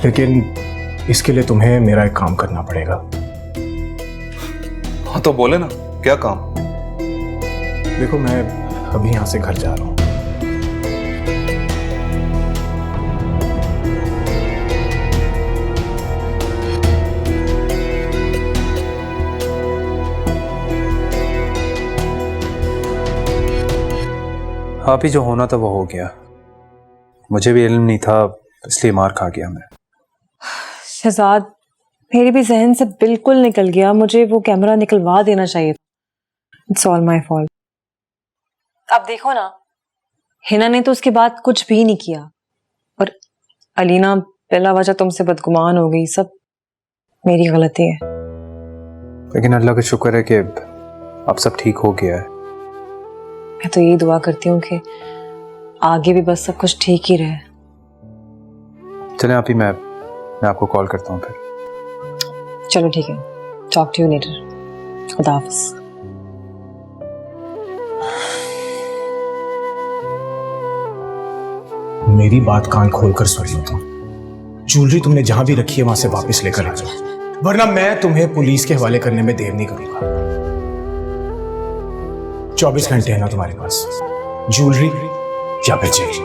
लेकिन इसके लिए तुम्हें मेरा एक काम करना पड़ेगा। हाँ तो बोले ना, क्या काम? देखो मैं अभी यहां से घर जा रहा हूं। आप ही जो होना था वो हो गया। मुझे भी इल्म नहीं था, इसलिए मार खा गया मैं। शहजाद, मेरे भी जहन से बिल्कुल निकल गया, मुझे वो कैमरा निकलवा देना चाहिए। It's all my fault. अब देखो ना, हिना ने तो उसके बाद कुछ भी नहीं किया और अलीना बिला वजह तुमसे बदगुमान हो गई। सब मेरी गलती है। लेकिन अल्लाह का शुक्र है कि अब सब ठीक हो गया है। मैं तो यही दुआ करती हूँ कि आगे भी बस सब कुछ ठीक ही रहे। चलें आप ही, मैं आपको कॉल करता हूँ फिर। चलो ठीक है, टॉक टू यू लेटर। खुदा हाफिज़। मेरी बात कान खोलकर सुन लो तुम। ज्वेलरी तुमने जहां भी रखी है वहां से वापस लेकर आ जाओ, वरना मैं तुम्हें पुलिस के हवाले करने में देर नहीं करूंगा। 24 घंटे है ना तुम्हारे पास, ज्वेलरी या फिर जेल।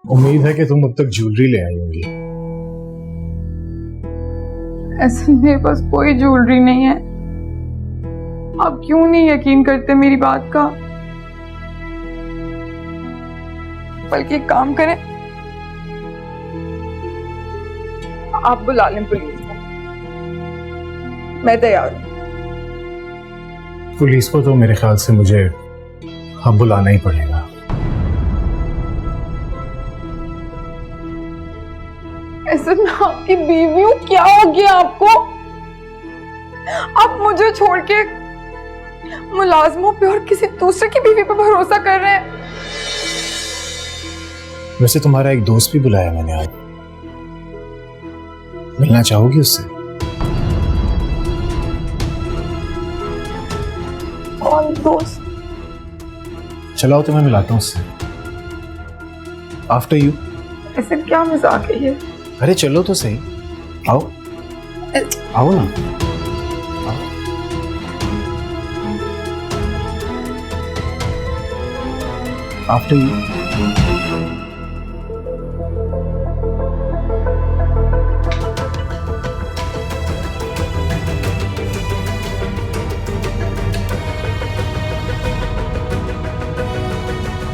उम्मीद है कि तुम अब तक ज्वेलरी ले आई होंगी। ऐसे मेरे पास कोई ज्वेलरी नहीं है। आप क्यों नहीं यकीन करते मेरी बात का? बल्कि एक काम करें, आप बुला लें पुलिस को। मैं तैयार हूं। पुलिस को तो मेरे ख्याल से मुझे अब बुलाना ही पड़ेगा। ऐसे मैं आपकी बीवी हूँ, क्या हो गया आपको? आप मुझे छोड़ के मुलाजमों पे और किसी दूसरे की बीवी पे भरोसा कर रहे हैं। वैसे तुम्हारा एक दोस्त भी बुलाया मैंने आज, मिलना चाहोगी उससे? कौन दोस्त? चलाओ तो मैं मिलाता हूँ उससे। After you. ऐसे क्या मजाक है ये? अरे चलो तो सही, आओ आओ ना। After you.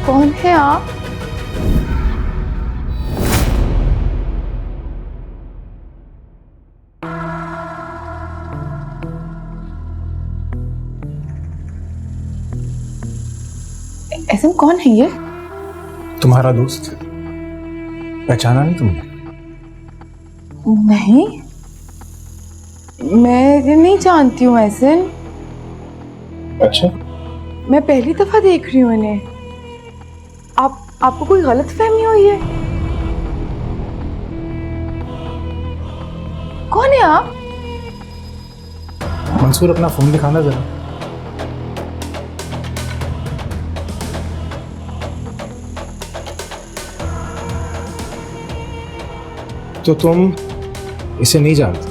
कौन है आप? ऐसे कौन है ये? तुम्हारा दोस्त। पहचाना नहीं तुमने? नहीं, मैं नहीं जानती हूँ ऐसे। अच्छा, मैं पहली दफा देख रही हूँ इन्हें। आपको कोई गलत फहमी हुई है? कौन है आप? मंसूर, अपना फोन दिखाना जरा। तो तुम इसे नहीं जानते?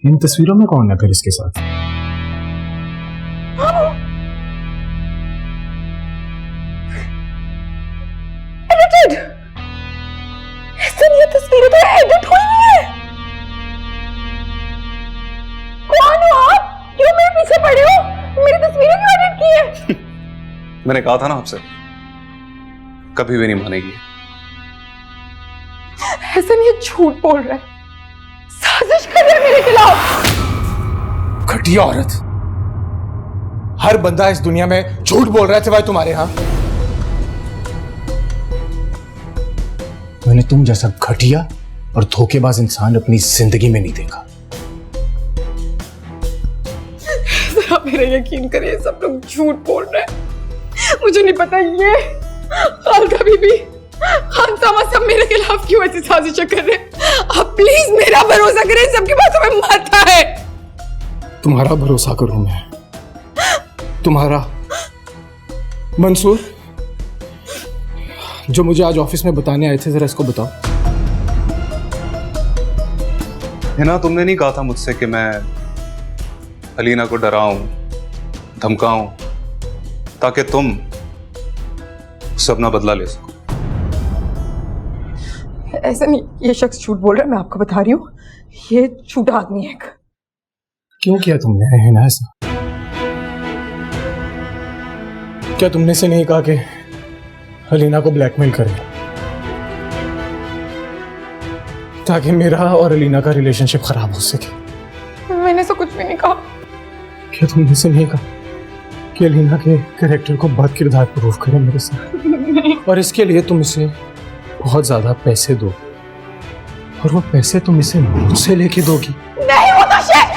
इन तस्वीरों में कौन है फिर इसके साथ? एडिटेड। ये तस्वीरें तो एडिट हुई है। कौन हो आप? क्यों मेरे पीछे पड़े हो? मेरी तस्वीरें क्यों एडिट की है? मैंने कहा था ना आपसे, कभी भी नहीं मानेगी। हसन ये झूठ बोल रहा है, साजिश कर रहा है मेरे खिलाफ। घटिया औरत, हर बंदा इस दुनिया में झूठ बोल रहा है सिवाय तुम्हारे यहां। मैंने तुम जैसा घटिया और धोखेबाज इंसान अपनी जिंदगी में नहीं देखा। आप मेरा यकीन करिए, सब लोग झूठ बोल रहे हैं। मुझे नहीं पता ये खालदा बीबी, खानसामा सब मेरे खिलाफ क्यों ऐसी साजिशें कर रहे हैं। आप प्लीज मेरा भरोसा करें, सबकी बातों में मत आए। तुम्हारा भरोसा करूं मैं? तुम्हारा? मंसूर, जो मुझे आज ऑफिस में बताने आए थे, जरा इसको बताओ। हिना, तुमने नहीं कहा था मुझसे कि मैं अलीना को डराऊं, धमकाऊं, ताकि तुम सब ना बदला ले सको? ऐसा नहीं, ये शख्स झूठ बोल रहा है, मैं आपको बता रही हूँ, ये झूठा आदमी है। क्यों किया तुमने हिना ऐसा? क्या तुमने इसे नहीं कहा कि अलीना को ब्लैकमेल करें, ताकि मेरा और अलीना का रिलेशनशिप खराब हो सके? मैंने ऐसा कुछ भी नहीं कहा। क्या तुमने इसे नहीं कहा कि अलीना के कैरेक्टर को बद किरदार प्रूफ करे मेरे साथ, और इसके लिए तुम इसे बहुत ज्यादा पैसे दो, और वो पैसे तुम इसे मुझसे लेके दोगी? नहीं होता शेख।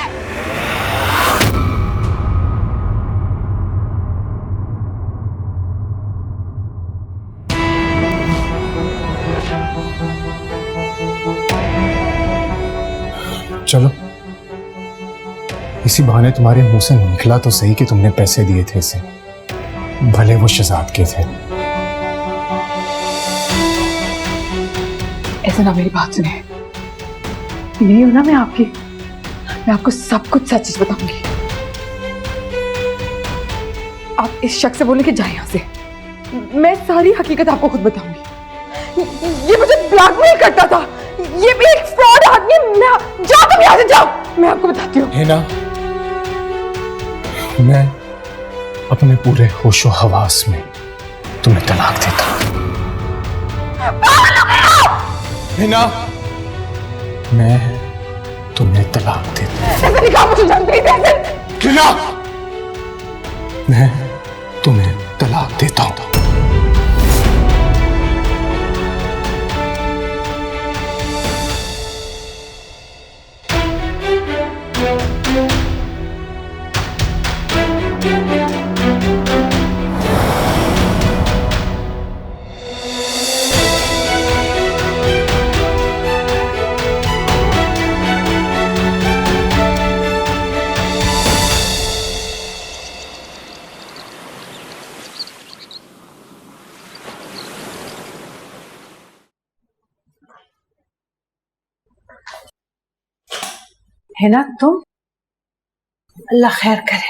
चलो, इसी बहाने तुम्हारे मुंह से निकला तो सही कि तुमने पैसे दिए थे इसे, भले वो शहजाद के थे। ऐसा ना, मेरी बात सुने। नहीं हो ना, मैं आपको सब कुछ सच बताऊंगी। आप इस शख्स से बोले कि जाए यहां से, मैं सारी हकीकत आपको खुद बताऊंगी। ये मुझे ब्लैकमेल करता था, ये भी एक फ्रॉड आदमी है। जाओ तुम यहां से, जाओ, मैं आपको बताती हूँ। हिना, मैं अपने पूरे होशो हवास में तुम्हें तलाक देता हूं। हिना, मैं तुम्हें तलाक देता हूं। ऐसा नहीं कहा, मुझे जानते ही थे। हिना, मैं तुम्हें तलाक देता हूं। है ना तुम? अल्लाह खैर करे।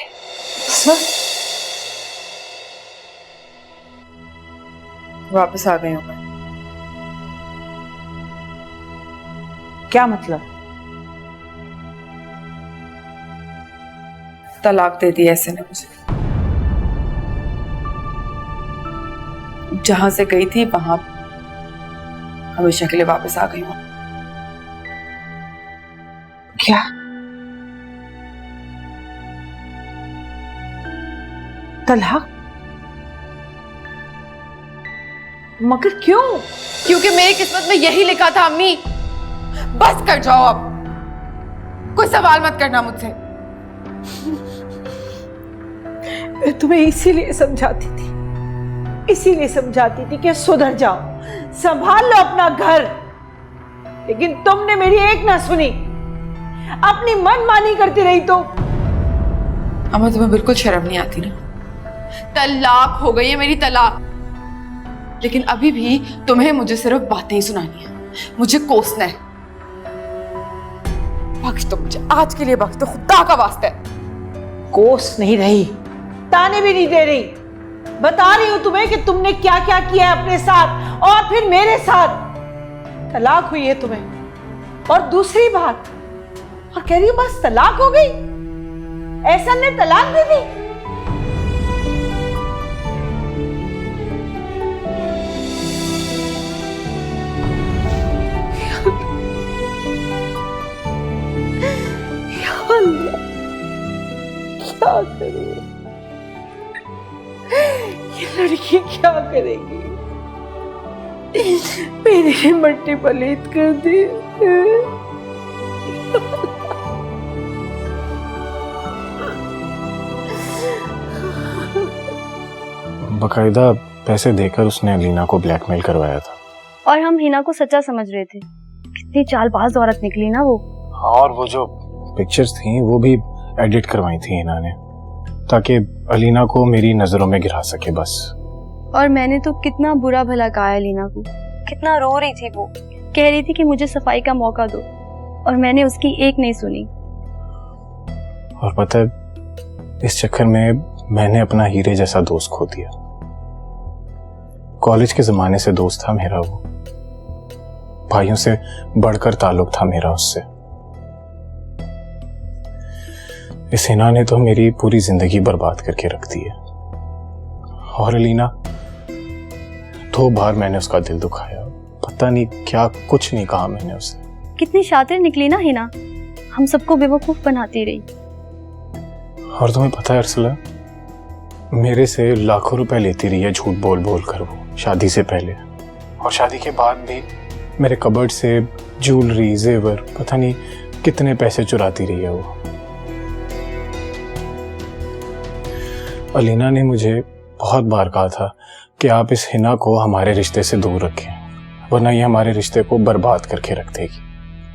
वापस आ गई हूँ मैं। क्या मतलब? तलाक दे दी ऐसे ने मुझे। जहां से गई थी वहां हमेशा के लिए वापस आ गई हूँ। क्या? तलाक? मगर क्यों? क्योंकि मेरी किस्मत में यही लिखा था अम्मी। बस कर जाओ अब, कोई सवाल मत करना मुझसे। मैं तुम्हें इसीलिए समझाती थी कि सुधर जाओ, संभाल लो अपना घर, लेकिन तुमने मेरी एक ना सुनी, अपनी मनमानी करती रही। तो अम्मा तुम्हें बिल्कुल शर्म नहीं आती ना? तलाक हो गई है मेरी, तलाक। लेकिन अभी भी तुम्हें मुझे सिर्फ बातें ही सुनानी है, मुझे कोसना है। बख्श दो मुझे, आज के लिए बख्श दो, खुदा का वास्ता है। कोस नहीं रही, ताने भी नहीं दे रही, बता रही हूं तुम्हें कि तुमने क्या क्या किया है अपने साथ और फिर मेरे साथ। तलाक हुई है तुम्हें, और दूसरी बात, और कह रही हूं बस तलाक हो गई। ऐसा ने तलाक दे दी। क्या करूं? ये लड़की क्या करेगी? मेरे लिए मट्टी पलीत कर दी। बकायदा पैसे देकर उसने अलीना को ब्लैकमेल करवाया था। और हम हिना को सच्चा समझ रहे थे। कितनी चालबाज औरत निकली ना वो। और वो जो पिक्चर्स थी वो भी एडिट करवाई थी हिना ने, ताकि अलीना को मेरी नजरों में गिरा सके बस। और मैंने तो कितना बुरा भला कहा है अलीना को, कितना रो रही थी वो, कह रही थी कि मुझे सफाई का मौका दो, और मैंने उसकी एक नहीं सुनी। और पता है, इस चक्कर में मैंने अपना हीरे जैसा दोस्त खो दिया। कॉलेज के जमाने से दोस्त था मेरा वो, भाइयों से बढ़कर ताल्लुक था मेरा उससे। इस हिना ने तो मेरी पूरी जिंदगी बर्बाद करके रख दी है। और अलीना, 2 बार मैंने उसका दिल दुखाया, पता नहीं क्या कुछ नहीं कहा मैंने उसे। कितनी शातिर निकली ना हिना, हम सबको बेवकूफ बनाती रही। और तुम्हें पता है अरसला, मेरे से लाखों रुपए लेती रही है झूठ बोल बोल कर वो, शादी से पहले और शादी के बाद भी। मेरे कबर्ड से ज्वेलरी, जेवर, पता नहीं कितने पैसे चुराती रही है वो। अलीना ने मुझे बहुत बार कहा था कि आप इस हिना को हमारे रिश्ते से दूर रखें, वरना ये हमारे रिश्ते को बर्बाद करके रख देगी।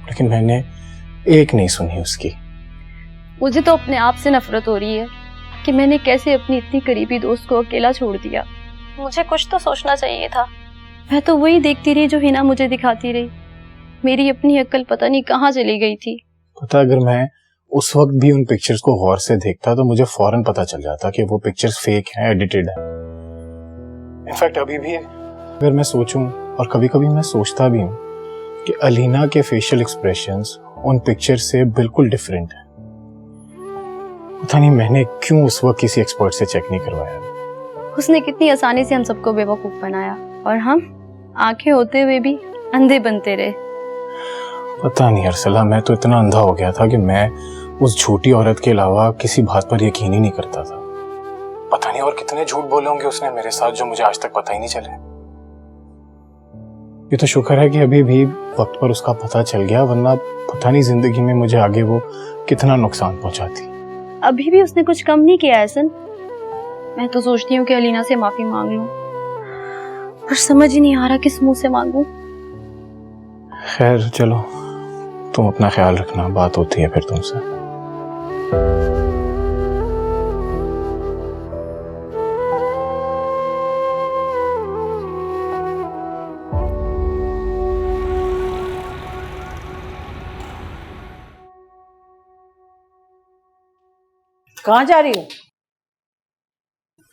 लेकिन मैंने एक नहीं सुनी उसकी। मुझे तो अपने आप से नफरत हो रही है कि मैंने कैसे अपनी इतनी करीबी दोस्त को अकेला छोड़ दिया। मुझे कुछ तो सोचना चाहिए था। मैं तो वही देखती रही जो हिना मुझे दिखाती रही। मेरी अपनी अक्ल पता नहीं कहाँ चली गई थी। पता, अगर मैं उस वक्त भी उन पिक्चर्स को गौर से देखता तो मुझे फौरन पता चल जाता कि वो पिक्चर्स फेक हैं, एडिटेड हैं। इनफैक्ट अभी भी अगर मैं सोचूं, और कभी कभी मैं सोचता भी हूं, कि अलीना के फेशियल एक्सप्रेशंस उन पिक्चर्स से बिल्कुल डिफरेंट हैं। पता नहीं मैंने क्यों उस वक्त किसी एक्सपर्ट से चेक नहीं करवाया। उसने कितनी आसानी से हम सबको बेवकूफ बनाया, और हम आंखें होते हुए भी अंधे बनते रहे। पता नहीं अरसला, मैं तो इतना अंधा हो गया था कि मैं उस झूठी औरत के अलावा किसी बात पर यकीन ही नहीं करता था। पता नहीं और कितने झूठ बोले होंगे उसने मेरे साथ जो मुझे आज तक पता ही नहीं चले। ये तो शुक्र है कि अभी भी वक्त पर उसका पता चल गया, वरना पता नहीं जिंदगी में मुझे आगे वो कितना नुकसान पहुंचाती। अभी भी उसने कुछ कम नहीं किया एहसन। मैं तो सोचती हूँ कि अलीना से माफी मांग लूं, पर समझ ही नहीं आ रहा किस मुंह से मांगूं। खैर चलो, तुम अपना ख्याल रखना, बात होती है फिर तुमसे। कहाँ जा रही हो?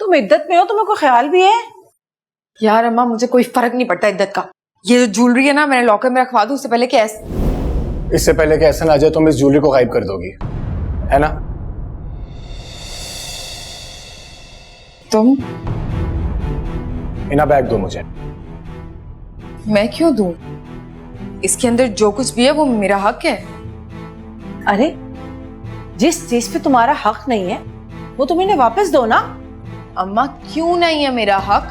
तुम इद्दत में हो, तुम्हें कोई ख्याल भी है? यार अम्मा, मुझे कोई फर्क नहीं पड़ता इद्दत का। ये जो ज्वेलरी है ना, मैंने लॉकर में रखवा दूं, उससे पहले कि इससे पहले कि एहसन आ जाए तुम इस ज्वेलरी को गायब कर दोगी, है ना? तुम इना बैग दो मुझे। मैं क्यों दूं? इसके अंदर जो कुछ भी है वो मेरा हक है। अरे जिस चीज पे तुम्हारा हक नहीं है वो तुम इन्हें वापस दो ना। अम्मा क्यों नहीं है मेरा हक?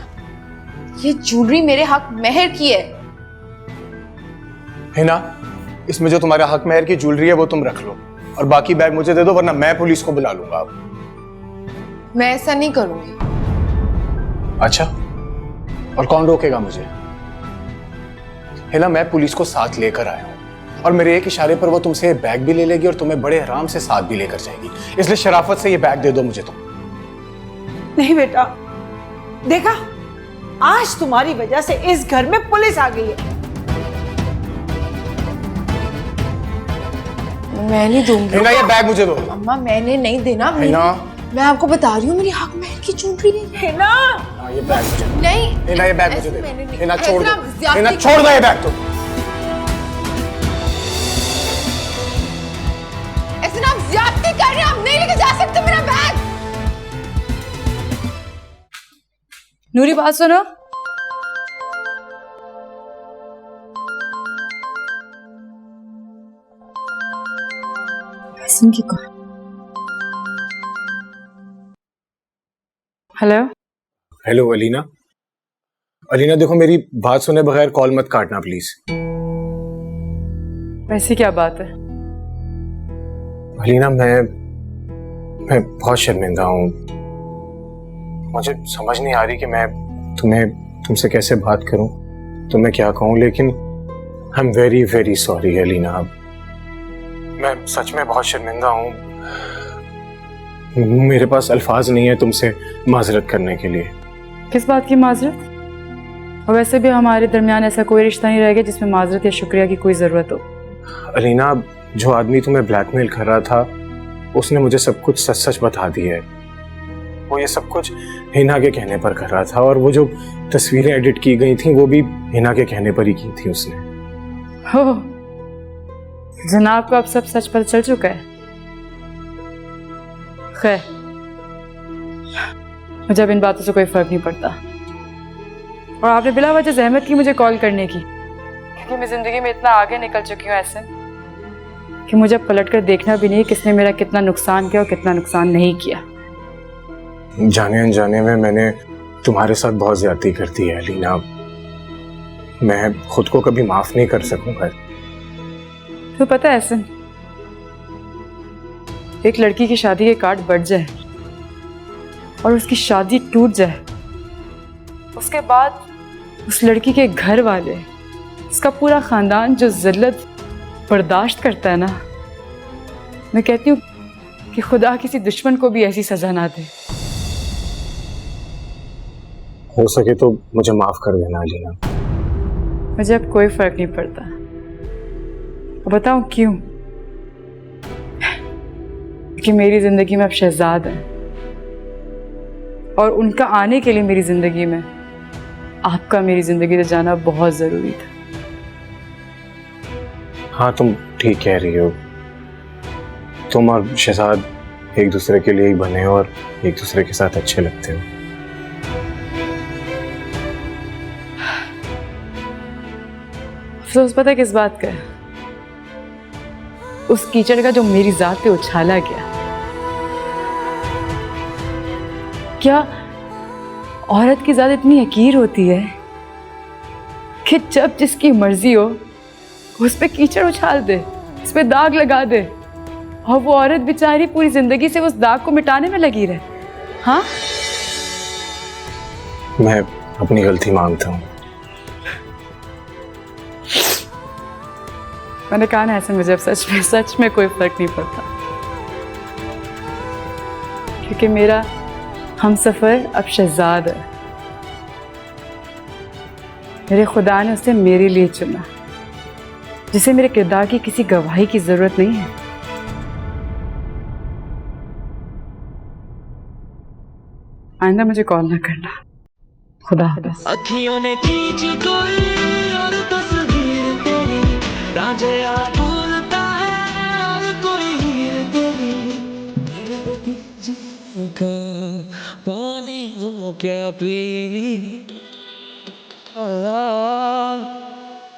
ये ज्वेलरी मेरे हक मेहर की है ना, इसमें जो तुम्हारा हक मेहर की ज्वेलरी है वो तुम रख लो और बाकी बैग मुझे दे दो, वरना मैं पुलिस को बुला लूंगा। अब मैं ऐसा नहीं करूंगी। अच्छा, और कौन रोकेगा मुझे? है ना, मैं पुलिस को साथ लेकर आया हूं और मेरे एक इशारे पर वो तुमसे बैग भी ले लेगी और तुम्हें बड़े आराम से साथ भी लेकर जाएगी। इसलिए शराफत से ये बैग दे दो मुझे तुम। नहीं बेटा, देखा, आज तुम्हारी वजह से इस घर में पुलिस आ गई है। मैं नहीं दूंगी। है ना, ये बैग मुझे दो। अम्मा मैंने नहीं देना। है ना, मैं आपको बता रही हूँ मेरी हक मेहर की ज्वेलरी नहीं है ना। ये बैग मुझे नहीं, है ना, ये बैग मुझे दे। है ना, छोड़ दो। है ना, ज्यादती छोड़ दो ये बैग तो। ऐसे ना आप ज्यादती कर रहे हैं, आप नहीं लेके जा सकते मेरा बैग। नूरी बात सुनो। हसन की call. Hello hello Alina. Alina देखो, मेरी बात सुने बगैर कॉल मत काटना प्लीज। वैसी क्या बात है? अलीना, मैं बहुत शर्मिंदा हूँ। मुझे समझ नहीं आ रही कि मैं तुमसे कैसे बात करूं, तुम्हें क्या कहूं, लेकिन I am very very sorry Alina. मैं सच में बहुत शर्मिंदा हूं। मेरे पास अल्फाज नहीं है तुमसे माजरत करने के लिए। किस बात की माजरत? और वैसे भी हमारे दरमियान ऐसा कोई रिश्ता नहीं रहेगा जिसमें माजरत या शुक्रिया की कोई जरूरत हो। अलीना, जो आदमी तुम्हें ब्लैकमेल कर रहा था उसने मुझे सब कुछ सच सच बता दिया है। वो ये सब कुछ हिना के कहने पर कर रहा था और वो जो तस्वीरें एडिट की गई थी वो भी हिना के कहने पर ही की थी उसने। हो जनाब को अब सब सच पता चल चुका है। खैर, मुझे अब इन बातों से कोई फर्क नहीं पड़ता। और आपने बिला वजह जहमत की मुझे कॉल करने की, क्योंकि मैं जिंदगी में इतना आगे निकल चुकी हूँ ऐसे कि मुझे पलट कर देखना भी नहीं किसने मेरा कितना नुकसान किया और कितना नुकसान नहीं किया। जाने अनजाने में मैंने तुम्हारे साथ बहुत ज्यादती कर दी है अलीना। मैं खुद को कभी माफ नहीं कर सकूंगा। तो पता है ऐसे, एक लड़की की शादी के कार्ड बढ़ जाए और उसकी शादी टूट जाए, उसके बाद उस लड़की के घर वाले, उसका पूरा खानदान जो जिल्लत बर्दाश्त करता है ना, मैं कहती हूँ कि खुदा किसी दुश्मन को भी ऐसी सजा ना दे। हो सके तो मुझे माफ कर देना अलीना। मुझे अब कोई फर्क नहीं पड़ता। और बताऊं क्यों? कि मेरी जिंदगी में अब शहजाद है और उनका आने के लिए मेरी जिंदगी में आपका मेरी जिंदगी से जाना बहुत जरूरी था। हाँ, तुम ठीक कह रही हो। तुम और शहजाद एक दूसरे के लिए ही बने हो और एक दूसरे के साथ अच्छे लगते हो। अफसोस पता है किस बात का है? उस कीचड़ का जो मेरी जात पे उछाला गया। क्या औरत की जात इतनी हकीर होती है कि जब जिसकी मर्जी हो उस पे कीचड़ उछाल दे, उस पे दाग लगा दे और वो औरत बेचारी पूरी जिंदगी से उस दाग को मिटाने में लगी रहे? हाँ, मैं अपनी गलती मानता हूँ। मैंने कहा ना ऐसे, मुझे अब सच में कोई फर्क नहीं पड़ता, क्योंकि मेरा हमसफर अब शहजाद है। मेरे खुदा ने उसे मेरे लिए चुना, जिसे मेरे किरदार की किसी गवाही की जरूरत नहीं है। आइंदा मुझे कॉल ना करना। खुदा हाफिज़। अखियों ने खींची कोई और तस्वीर तेरी, रांझे भूलता है और कोई हीर तेरी। पानी हो क्या पी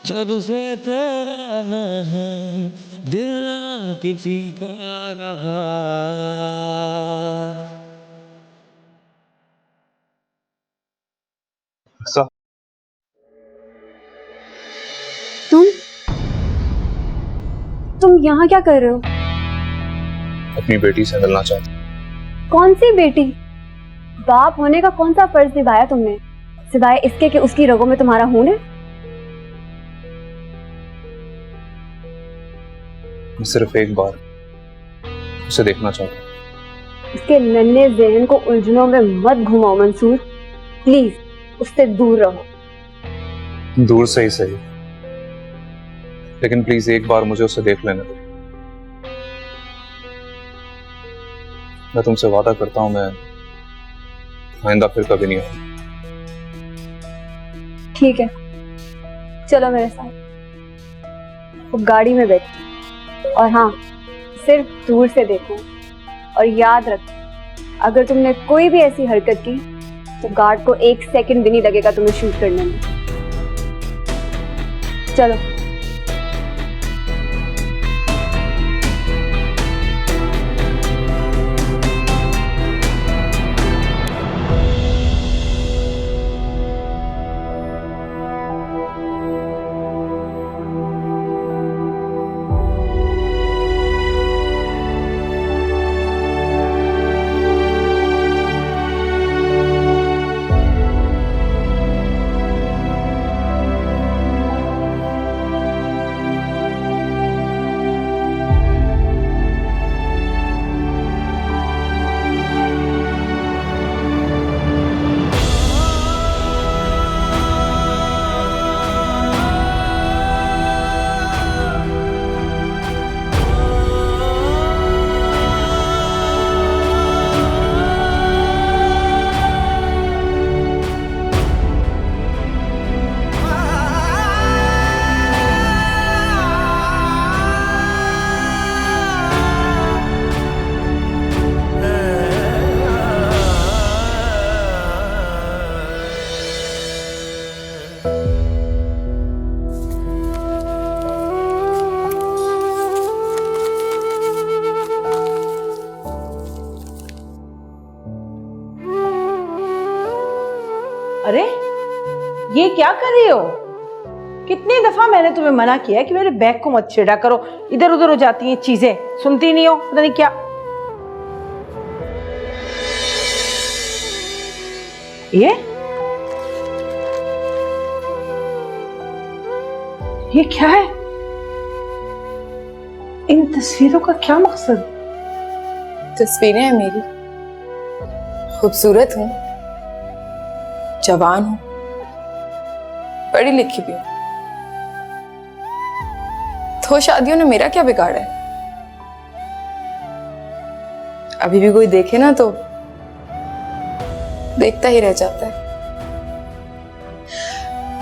जब से तेरा है दिल किसी का तुम यहाँ क्या कर रहे हो? अपनी बेटी से मिलना चाहता हूं। कौन सी बेटी? बाप होने का कौन सा फर्ज निभाया तुमने, सिवाय इसके कि उसकी रगों में तुम्हारा खून है? मैं सिर्फ एक बार उसे देखना चाहता हूं। उसके नन्हे ज़हन को उलझनों में मत घुमाओ मंसूर, प्लीज उससे दूर रहो। दूर से ही सही, लेकिन प्लीज एक बार मुझे उसे देख लेने दो। मैं तुमसे वादा करता हूं, मैं आइंदा फिर कभी नहीं आऊंगा। ठीक है, चलो मेरे साथ। वो गाड़ी में बैठो और हाँ, सिर्फ दूर से देखो और याद रखो, अगर तुमने कोई भी ऐसी हरकत की तो गार्ड को 1 सेकंड भी नहीं लगेगा तुम्हें शूट करने में। चलो। अरे ये क्या कर रही हो? कितनी दफा मैंने तुम्हें मना किया है कि मेरे बैग को मत छेड़ा करो, इधर उधर हो जाती हैं चीजें, सुनती नहीं हो, पता नहीं क्या। ये क्या है? इन तस्वीरों का क्या मकसद? तस्वीरें हैं मेरी, खूबसूरत हूँ, जवान हूँ, पढ़ी लिखी भी हूँ, तो शादियों ने मेरा क्या बिगाड़ा है? अभी भी कोई देखे ना तो देखता ही रह जाता है।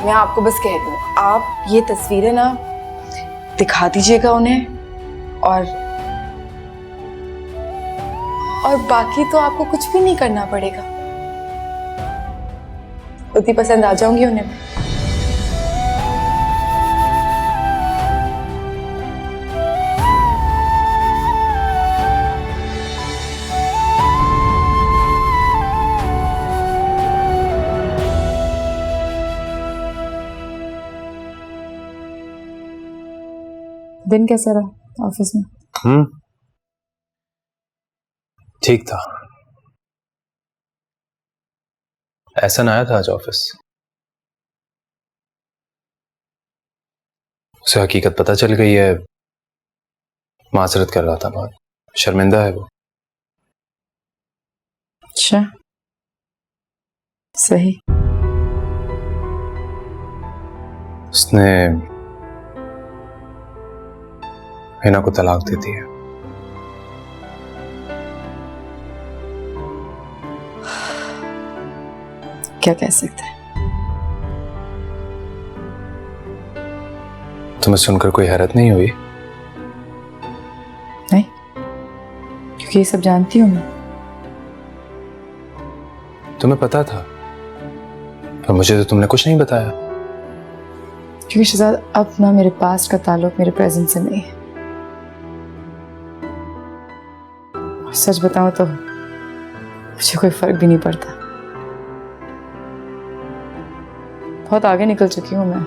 मैं आपको बस कह दूं, आप ये तस्वीरें ना दिखा दीजिएगा उन्हें, और बाकी तो आपको कुछ भी नहीं करना पड़ेगा, खुद ही पसंद आ जाऊंगी उन्हें। दिन कैसा रहा ऑफिस में? ठीक था। एहसन आया था आज ऑफिस, उसे हकीकत पता चल गई है, माजरत कर रहा था, बहुत शर्मिंदा है वो। अच्छा, सही। उसने हिना को तलाक दे दी है। क्या कह सकते हैं? तुम्हें सुनकर कोई हैरत नहीं हुई? नहीं, क्योंकि ये सब जानती हूं मैं। तुम्हें पता था, पर मुझे तो तुमने कुछ नहीं बताया। क्योंकि शहजाद, अब ना मेरे पास्ट का ताल्लुक मेरे प्रेजेंट से नहीं है। सच बताऊं तो मुझे कोई फर्क भी नहीं पड़ता। बहुत आगे निकल चुकी हूं मैं।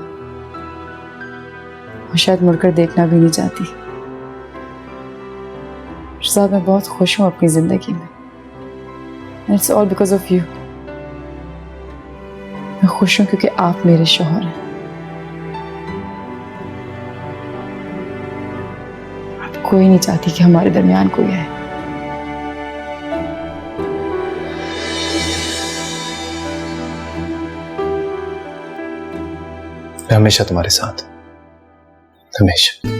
और शायद मुड़कर देखना भी नहीं चाहती। शहजाद, मैं बहुत खुश हूँ अपनी जिंदगी में। It's all because of you. मैं खुश हूँ क्योंकि आप मेरे शौहर हैं। अब कोई नहीं चाहती कि हमारे दरमियान कोई है। मैं हमेशा तुम्हारे साथ, हमेशा।